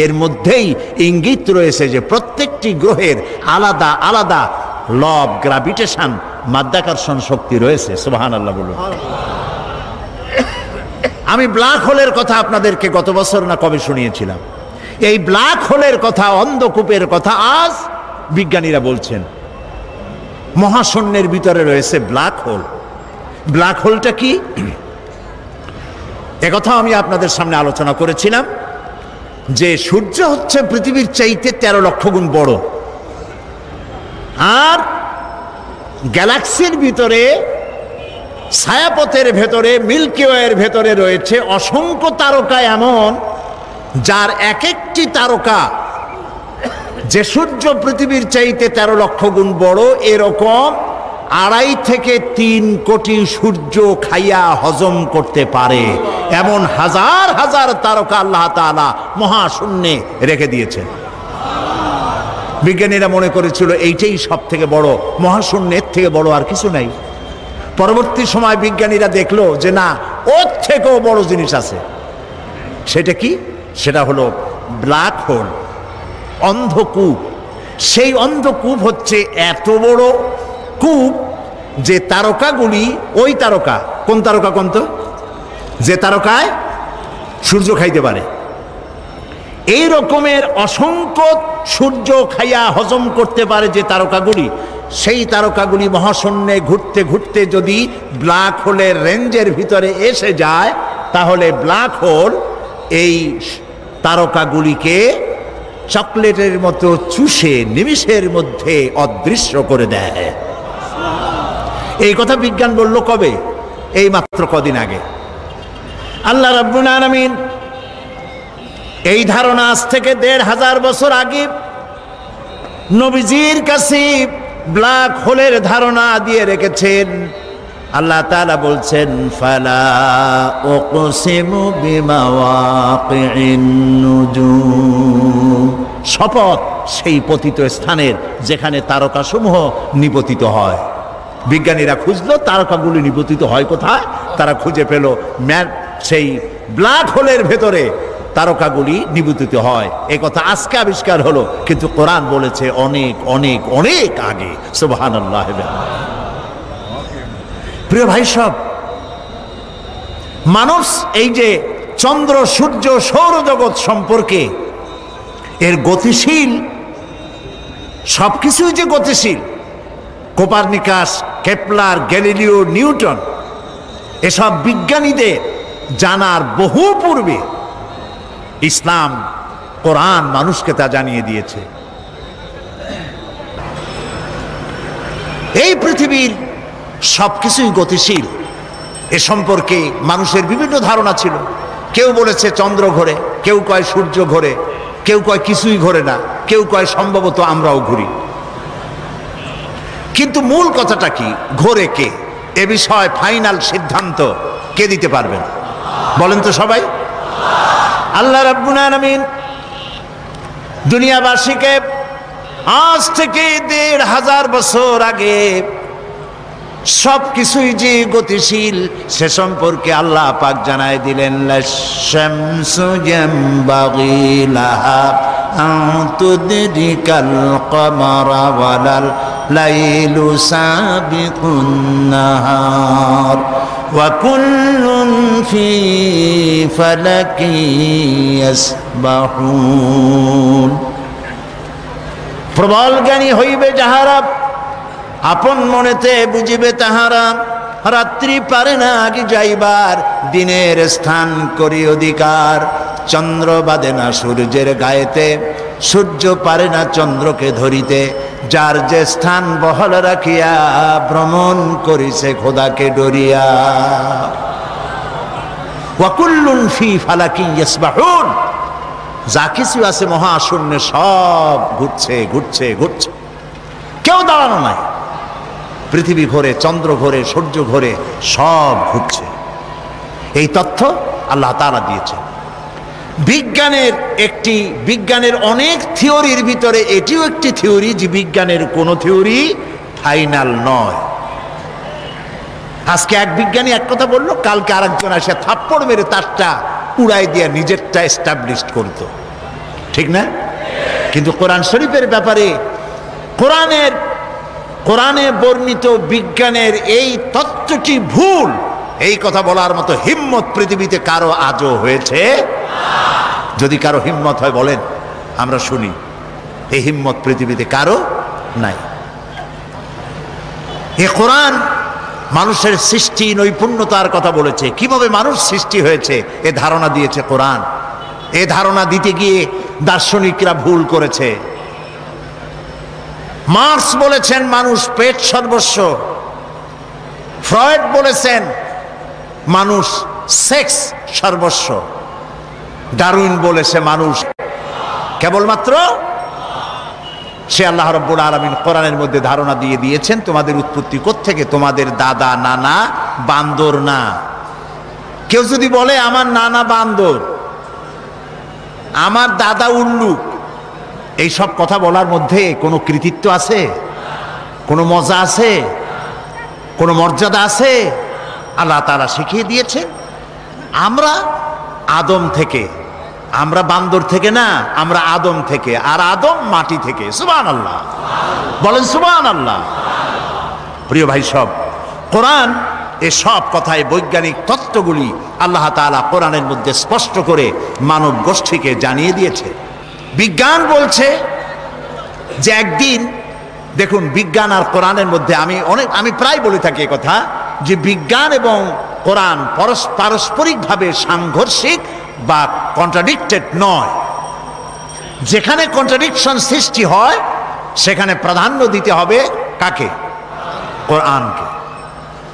[SPEAKER 1] এর মধ্যেই ইঙ্গিত রয়েছে যে প্রত্যেকটি গ্রহের আলাদা আলাদা ল অফ গ্র্যাভিটেশন, মাধ্যাকর্ষণ শক্তি রয়েছে। সুবহানাল্লাহ বলুন। আমি ব্ল্যাক হোলের কথা আপনাদেরকে গত বছর না কবে শুনিয়েছিলাম। এই ব্ল্যাক হোলের কথা, অন্ধকূপের কথা আজ বিজ্ঞানীরা বলছেন। মহাশূন্যের ভিতরে রয়েছে ব্ল্যাক হোল। ব্ল্যাক হোলটা কি একথা আমি আপনাদের সামনে আলোচনা করেছিলাম যে সূর্য হচ্ছে পৃথিবীর চাইতে 13 লক্ষ গুণ বড়, আর গ্যালাক্সির ভিতরে, ছায়াপথের ভেতরে, মিল্কি ওয়ের ভেতরে রয়েছে অসংখ্য তারকা এমন, যার এক একটি তারকা যে সূর্য পৃথিবীর চাইতে 13 লক্ষ গুণ বড়, এরকম 2.5 থেকে 3 কোটি সূর্য খাইয়া হজম করতে পারে এমন হাজার হাজার তারকা আল্লাহ তাআলা মহাশূন্যে রেখে দিয়েছেন। বিজ্ঞানীরা মনে করেছিল এইটাই সব থেকে বড়, মহাশূন্যের থেকে বড় আর কিছু নাই। পরবর্তী সময় বিজ্ঞানীরা দেখলো যে না, ওর থেকেও বড় জিনিস আছে। সেটা কি? সেটা হলো ব্ল্যাক হোল, অন্ধকূপ। সেই অন্ধকূপ হচ্ছে এত বড় কূপ যে তারকাগুলি, ওই তারকা, কোন তারকা কোন তো, যে তারকায় সূর্য খাইতে পারে, এই রকমের অসংখ্য সূর্য খাইয়া হজম করতে পারে যে তারকাগুলি, সেই তারকাগুলি মহাশূন্যে ঘুরতে ঘুরতে যদি ব্ল্যাক হোলের রেঞ্জের ভিতরে এসে যায়, তাহলে ব্ল্যাক হোল এই তারকাগুলিকে চকলেটের মতো চুষে নিমিষের মধ্যে অদৃশ্য করে দেয়। এই কথা বিজ্ঞান বলল কবে? এই মাত্র কদিন আগে। আল্লাহ রাব্বুল আলামিন এই ধারণা আজ থেকে 1500 বছর আগে নবীজির কাছে ব্ল্যাক হোলের ধারণা দিয়ে রেখেছেন। আল্লাহ তাআলা বলছেন, ফালা উকসিমু বিমাওয়াকিন নুজুম, শপথ সেই পতিত স্থানের যেখানে তারকাসমূহ নিপতিত হয়। বিজ্ঞানীরা খুঁজলো তারকাগুলি নিপতিত হয় কোথায়, তারা খুঁজে পেল সেই ব্ল্যাক হোলের ভেতরে তারকাগুলি নিপতিত হয়। এই কথা আজকে আবিষ্কার হলো, কিন্তু কোরআন বলেছে অনেক অনেক অনেক আগে। সুবহানাল্লাহ। প্রিয় ভাই সব, মানুষ এই যে চন্দ্র, সূর্য, সৌরজগৎ সম্পর্কে এর গতিশীল, সবকিছুই যে গতিশীল, কোপারনিকাস, কেপলার, গ্যালিলিও, নিউটন, এসব বিজ্ঞানীদের জানার বহু পূর্বে ইসলাম, কোরআন মানুষকে তা জানিয়ে দিয়েছে। এই পৃথিবীর সবকিছুই গতিশীল, এ সম্পর্কে মানুষের বিভিন্ন ধারণা ছিল। কেউ বলেছে চন্দ্র ঘোরে, কেউ কয় সূর্য ঘোরে, কেউ কয় কিছুই ঘোরে না, কেউ কয় সম্ভবত আমরাও ঘুরি। কিন্তু মূল কথাটা কি, ঘোরে কে, এ বিষয়ে ফাইনাল সিদ্ধান্ত কে দিতে পারবেন বলেন তো সবাই? আল্লাহ রাব্বুল আলামিন দুনিয়াবাসীকে আজ থেকে 1500 বছর আগে সবকিছুই যে গতিশীল সে সম্পর্কে আল্লাহ পাক জানায় দিলেন, লাশ-শামসু ইয়ানবাগি লাহা আন তুদরিকাল কমারা ওয়ালাল লাইলু সাবিকুন নাহার ওয়া কুল্লুন ফি ফালাকি ইয়াসবাহুন। প্রবল জ্ঞানী হইবে যাহারা, আপন মনেতে বুঝিবে তাহারা, রাত্রি পারে না আগে যাইবার, দিনের স্থান করি অধিকার। চন্দ্র বাদে না সূর্যের গায়েতে, সূর্য পারে না চন্দ্রকে ধরিতে, যার যে স্থান বহল রাখিয়া ভ্রমণ করিছে খোদাকে ডরিয়া। ওয়া কুল্লুন ফি ফালাকি ইয়াসবাহুন, যা কিছু আছে মহাশূন্যে সব ঘুরছে ঘুরছে ঘুরছে, কেউ দাঁড়ানো নাই। পৃথিবী ঘোরে, চন্দ্র ঘোরে, সূর্য ঘোরে, সব ঘুরছে। এই তথ্য আল্লাহ তাআলা দিয়েছেন। বিজ্ঞানের অনেক থিওরির ভিতরে এটিও একটি থিওরি যে বিজ্ঞানের কোন থিওরি ফাইনাল নয়। আজকে এক বিজ্ঞানী এক কথা বললো, কালকে আরেকজন এসে থাপ্পড় মেরে তারটা উড়াই দিয়ে নিজেরটা এস্টাবলিশ করতো, ঠিক না? কিন্তু কোরআন শরীফের ব্যাপারে কোরআনে বর্ণিত বিজ্ঞানের এই তত্ত্বটি ভুল, এই কথা বলার মতো হিম্মত পৃথিবীতে কারো আজও হয়েছে? যদি কারো হিম্মত হয় বলেন, আমরা শুনি। এই হিম্মত পৃথিবীতে কারো নাই। এ কোরআন মানুষের সৃষ্টি নৈপুণ্যতার কথা বলেছে, কিভাবে মানুষ সৃষ্টি হয়েছে এ ধারণা দিয়েছে কোরআন। এ ধারণা দিতে গিয়ে দার্শনিকরা ভুল করেছে। মার্কস বলেছেন মানুষ পেট সর্বস্ব, ফ্রয়েড বলেছেন মানুষ সেক্স সর্বস্ব, ডারউইন বলেছে মানুষ কেবলমাত্র। সে আল্লাহ রাব্বুল আলামিন কোরআনের মধ্যে ধারণা দিয়ে দিয়েছেন তোমাদের উৎপত্তি কোত্থেকে, তোমাদের দাদা নানা বান্দর না। কেউ যদি বলে আমার নানা বান্দর, আমার দাদা উল্লুক, এই সব কথা বলার মধ্যে কোনো কৃতিত্ব আছে? কোনো মজা আছে? কোনো মর্যাদা আছে? আল্লাহ তাআলা শিখিয়ে দিয়েছেন আমরা আদম থেকে, আমরা বান্দর থেকে না, আমরা আদম থেকে, আর আদম মাটি থেকে। সুবহানাল্লাহ, বলেন সুবহানাল্লাহ। প্রিয় ভাই সব, কোরআন এসব কথায় বৈজ্ঞানিক তত্ত্বগুলি আল্লাহ তাআলা কোরআনের মধ্যে স্পষ্ট করে মানব গোষ্ঠীকে জানিয়ে দিয়েছে। বিজ্ঞান বলছে যে একদিন, দেখুন বিজ্ঞান আর কোরআনের মধ্যে আমি প্রায় বলে থাকি কথা, যে বিজ্ঞান এবং কোরআন পারস্পরিকভাবে সাংঘর্ষিক বা কন্ট্রাডিক্টেড নয়। যেখানে কন্ট্রাডিকশন সৃষ্টি হয় সেখানে প্রাধান্য দিতে হবে কাকে? কোরআনকে।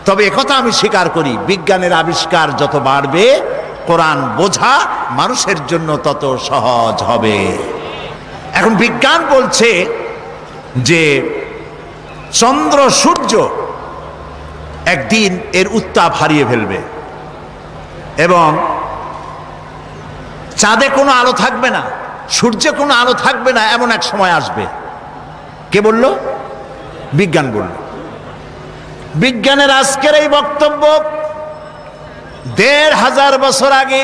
[SPEAKER 1] তবে একথা আমি স্বীকার করি, বিজ্ঞানের আবিষ্কার যত বাড়বে কোরআন বোঝা মানুষের জন্য তত সহজ হবে। এখন বিজ্ঞান বলছে যে চন্দ্র সূর্য একদিন এর উত্তাপ হারিয়ে ফেলবে এবং চাঁদে কোনো আলো থাকবে না, সূর্যে কোনো আলো থাকবে না, এমন এক সময় আসবে। কে বলল? বিজ্ঞান বলল। বিজ্ঞানের আজকের এই বক্তব্য ১৫০০ বছর আগে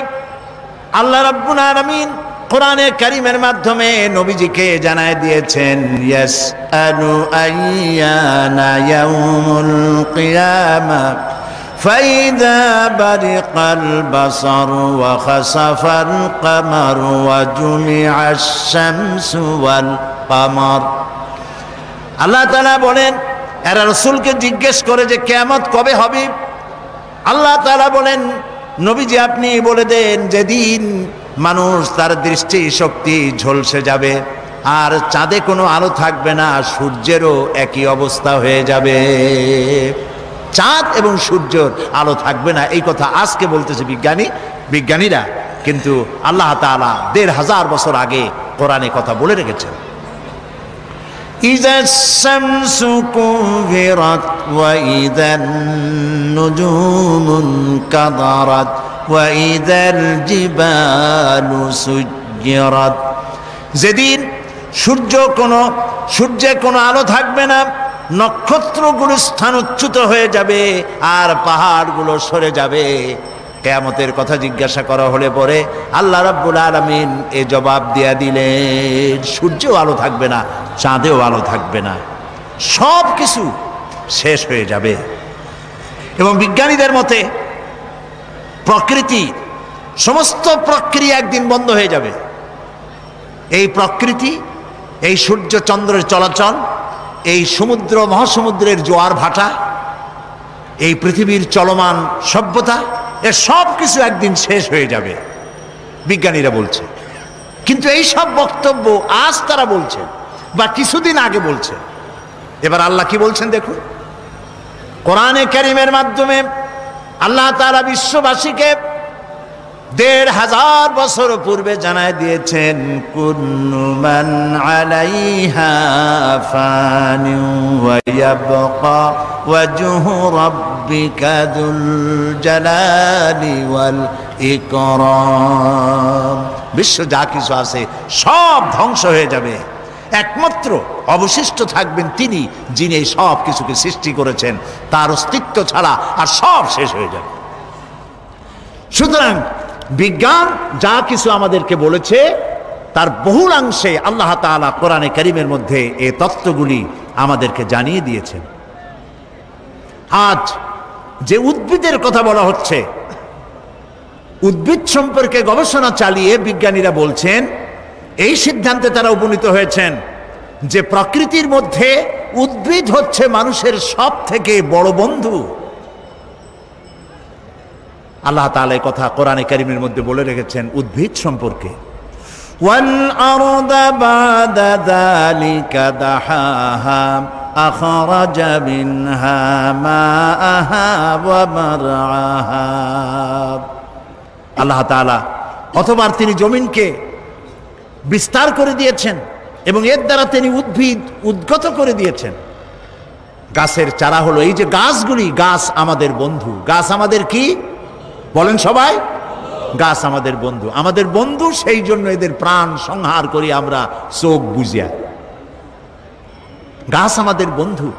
[SPEAKER 1] আল্লাহ রাব্বুল আলামিন কোরআনে কারীমের মাধ্যমে নবীজিকে জানায় দিয়েছেন, ইয়াসআলু আইয়ানা ইয়াউমুল কিয়ামাহ ফাইদা বারিকাল বাসার ওয়া খাসাফাল কামার ওয়া জুমিআশ শামসু ওয়াল কামার। আল্লাহ তাআলা বলেন, এরা রাসূলকে জিজ্ঞেস করে যে কিয়ামত কবে হবে। আল্লাহ তাআলা বলেন, নবীজি আপনি বলে দেন যেদিন মানুষ তার দৃষ্টি শক্তি ঝলসে যাবে আর চাঁদে কোনো আলো থাকবে না, সূর্যেরও একই অবস্থা হয়ে যাবে। চাঁদ এবং সূর্যের আলো থাকবে না, এই কথা আজকে বলতেছে বিজ্ঞানীরা, কিন্তু আল্লাহ তাআলা ১৫০০ বছর আগে কোরআনে কথা বলে রেখেছেন। ইযা শামসু কুবিরাত ওয়া ইযান নুজুমুন কাদারাত ওয়া ইযাল জিবালু সুজ্জিরাত। যেদিন সূর্যে কোনো আলো থাকবে না, নক্ষত্রগুলো স্থানচ্যুত হয়ে যাবে আর পাহাড়গুলো সরে যাবে। কিয়ামতের কথা জিজ্ঞাসা করা হলে পরে আল্লাহ রাব্বুল আলামিন এ জবাব দিয়া দিলেন, সূর্যেও আলো থাকবে না, চাঁদেও আলো থাকবে না, সব কিছু শেষ হয়ে যাবে। এবং বিজ্ঞানীদের মতে প্রকৃতি, সমস্ত প্রক্রিয়া একদিন বন্ধ হয়ে যাবে। এই প্রকৃতি, এই সূর্য চন্দ্রের চলাচল, এই সমুদ্র মহাসমুদ্রের জোয়ার ভাটা, এই পৃথিবীর চলমান সভ্যতা, এর সব কিছু একদিন শেষ হয়ে যাবে, বিজ্ঞানীরা বলছে। কিন্তু এই সব বক্তব্য আজ তারা বলছেন বা কিছুদিন আগে বলছেন। এবার আল্লাহ কি বলছেন দেখুন, কোরআনে কারীমের মাধ্যমে আল্লাহ তাআলা বিশ্ববাসীকে ১৫০০ বছর পূর্বে জানায় দিয়েছেন, কুল্লু মান আলাইহা ফানি ওয়া ইয়াবকা ওয়াজহু রাব্বিকা যুল জালালি ওয়াল ইকরাম। বিশ্ব যা কিছু আছে সব ধ্বংস হয়ে যাবে, একমাত্র অবশিষ্ট থাকবেন তিনি, যিনি এই সব কিছুকে সৃষ্টি করেছেন। তার অস্তিত্ব ছাড়া আর সব শেষ হয়ে যাবে। সুতরাং বিজ্ঞান যা কিছু আমাদেরকে বলেছে তার বহুলাংশে আল্লাহ তাআলা কোরআনে কারীমের মধ্যে এই তত্ত্বগুলি আমাদেরকে জানিয়ে দিয়েছেন। আজ যে উদ্ভিদের কথা বলা হচ্ছে, উদ্ভিদ সম্পর্কে গবেষণা চালিয়ে বিজ্ঞানীরা বলছেন, এই সিদ্ধান্তে তারা উপনীত হয়েছেন যে প্রকৃতির মধ্যে উদ্ভিদ হচ্ছে মানুষের সব থেকে বড় বন্ধু। আল্লাহ তাআলা এই কথা কোরআনে কারীমের মধ্যে বলে রেখেছেন উদ্ভিদ সম্পর্কে, وَالْأَرْضَ بَعْدَ ذَلِكَ دَحَاهَا أَخْرَجَ مِنْهَا مَاءَهَا وَمَرْعَاهَا। আল্লাহ তাআলা অতঃপর তিনি জমিনকে বিস্তার করে দিয়েছেন এবং এর দ্বারা তিনি উদ্ভিদ উদ্গত করে দিয়েছেন। গাছের চারা হলো এই যে গাছগুলি, গাছ আমাদের বন্ধু। গাছ আমাদের কি বলেন সবাই? গাছ আমাদের বন্ধু। আমাদের বন্ধু, সেই জন্য এদের প্রাণ সংহার করি আমরা চোখ বুজিয়া। গাছ আমাদের বন্ধু।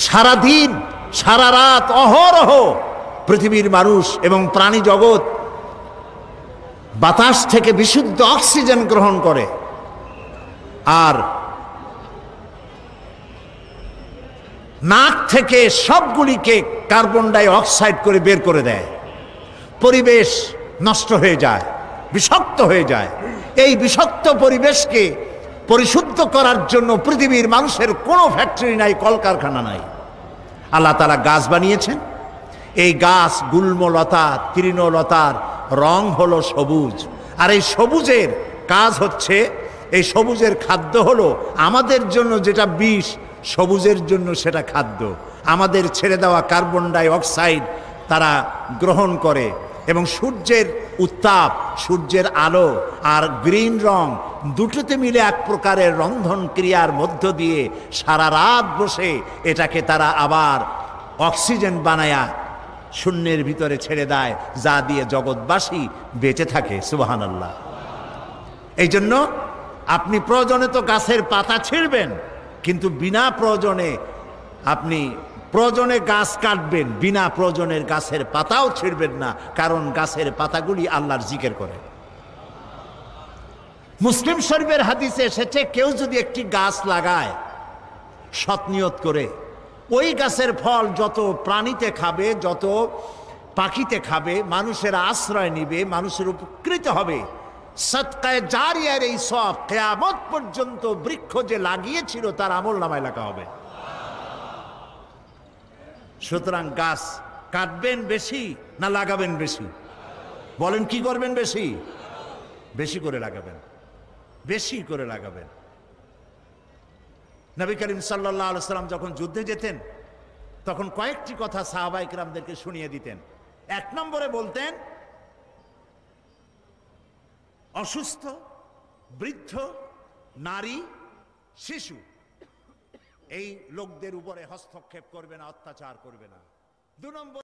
[SPEAKER 1] সারা দিন সারা রাত অহরহ পৃথিবীর মানুষ এবং প্রাণী জগৎ বাতাস থেকে বিশুদ্ধ অক্সিজেন গ্রহণ করে, আর নাক থেকে সবগুলিকে কার্বন ডাই অক্সাইড করে বের করে দেয়। পরিবেশ নষ্ট হয়ে যায়, বিষাক্ত হয়ে যায়। এই বিষাক্ত পরিবেশকে পরিশুদ্ধ করার জন্য পৃথিবীর মানুষের কোনো ফ্যাক্টরি নাই, কলকারখানা নাই। আল্লাহ তাআলা গাছ বানিয়েছেন। এই গাছ গুল্মলতা, তৃণলতার রং হলো সবুজ, আর এই সবুজের কাজ হচ্ছে, এই সবুজের খাদ্য হলো আমাদের জন্য যেটা বিষ, সবুজের জন্য সেটা খাদ্য। আমাদের ছেড়ে দেওয়া কার্বন ডাই অক্সাইড তারা গ্রহণ করে, এবং সূর্যের উত্তাপ, সূর্যের আলো আর গ্রিন রং দুটোতে মিলে এক প্রকারের রন্ধন ক্রিয়ার মধ্য দিয়ে সারা রাত বসে এটাকে তারা আবার অক্সিজেন বানায়া শূন্যের ভিতরে ছেড়ে দেয়, যা দিয়ে জগৎবাসী বেঁচে থাকে। সুবহানাল্লাহ। এই জন্য আপনি প্রয়োজনে তো গাছের পাতা ছিঁড়বেন, কিন্তু বিনা প্রয়োজনে আপনি প্রয়োজনে গাছ কাটবেন, বিনা প্রয়োজনের গাছের পাতাও ছিঁড়বেন না, কারণ গাছের পাতাগুলি আল্লাহর জিকির করে। মুসলিম শরীফের হাদিসে এসেছে, কেউ যদি একটি গাছ লাগায় সৎ নিয়ত করে, ওই গাছের ফল যত প্রাণীতে খাবে, যত পাখিতে খাবে, মানুষের আশ্রয় নিবে, মানুষের উপকৃত হবে, সদকায়ে জারিয়ার এই সওয়াব কিয়ামত পর্যন্ত বৃক্ষ যে লাগিয়েছিল তার আমলনামায় লেখা হবে। সুতরাং গাছ কাটবেন বেশি না লাগাবেন বেশি? বলেন কি করবেন বেশি? বেশি করে লাগাবেন, বেশি করে লাগাবেন। নবী করিম সাল্লাল্লাহু আলাইহি ওয়াসাল্লাম যখন যুদ্ধে যেতেন তখন কয়েকটি কথা সাহাবায়ে কিরামদেরকে শুনিয়ে দিতেন। এক নম্বরে বলতেন, অসুস্থ, বৃদ্ধ, নারী, শিশু এই লোকদের উপরে হস্তক্ষেপ করবে না, অত্যাচার করবে না। 2 নম্বর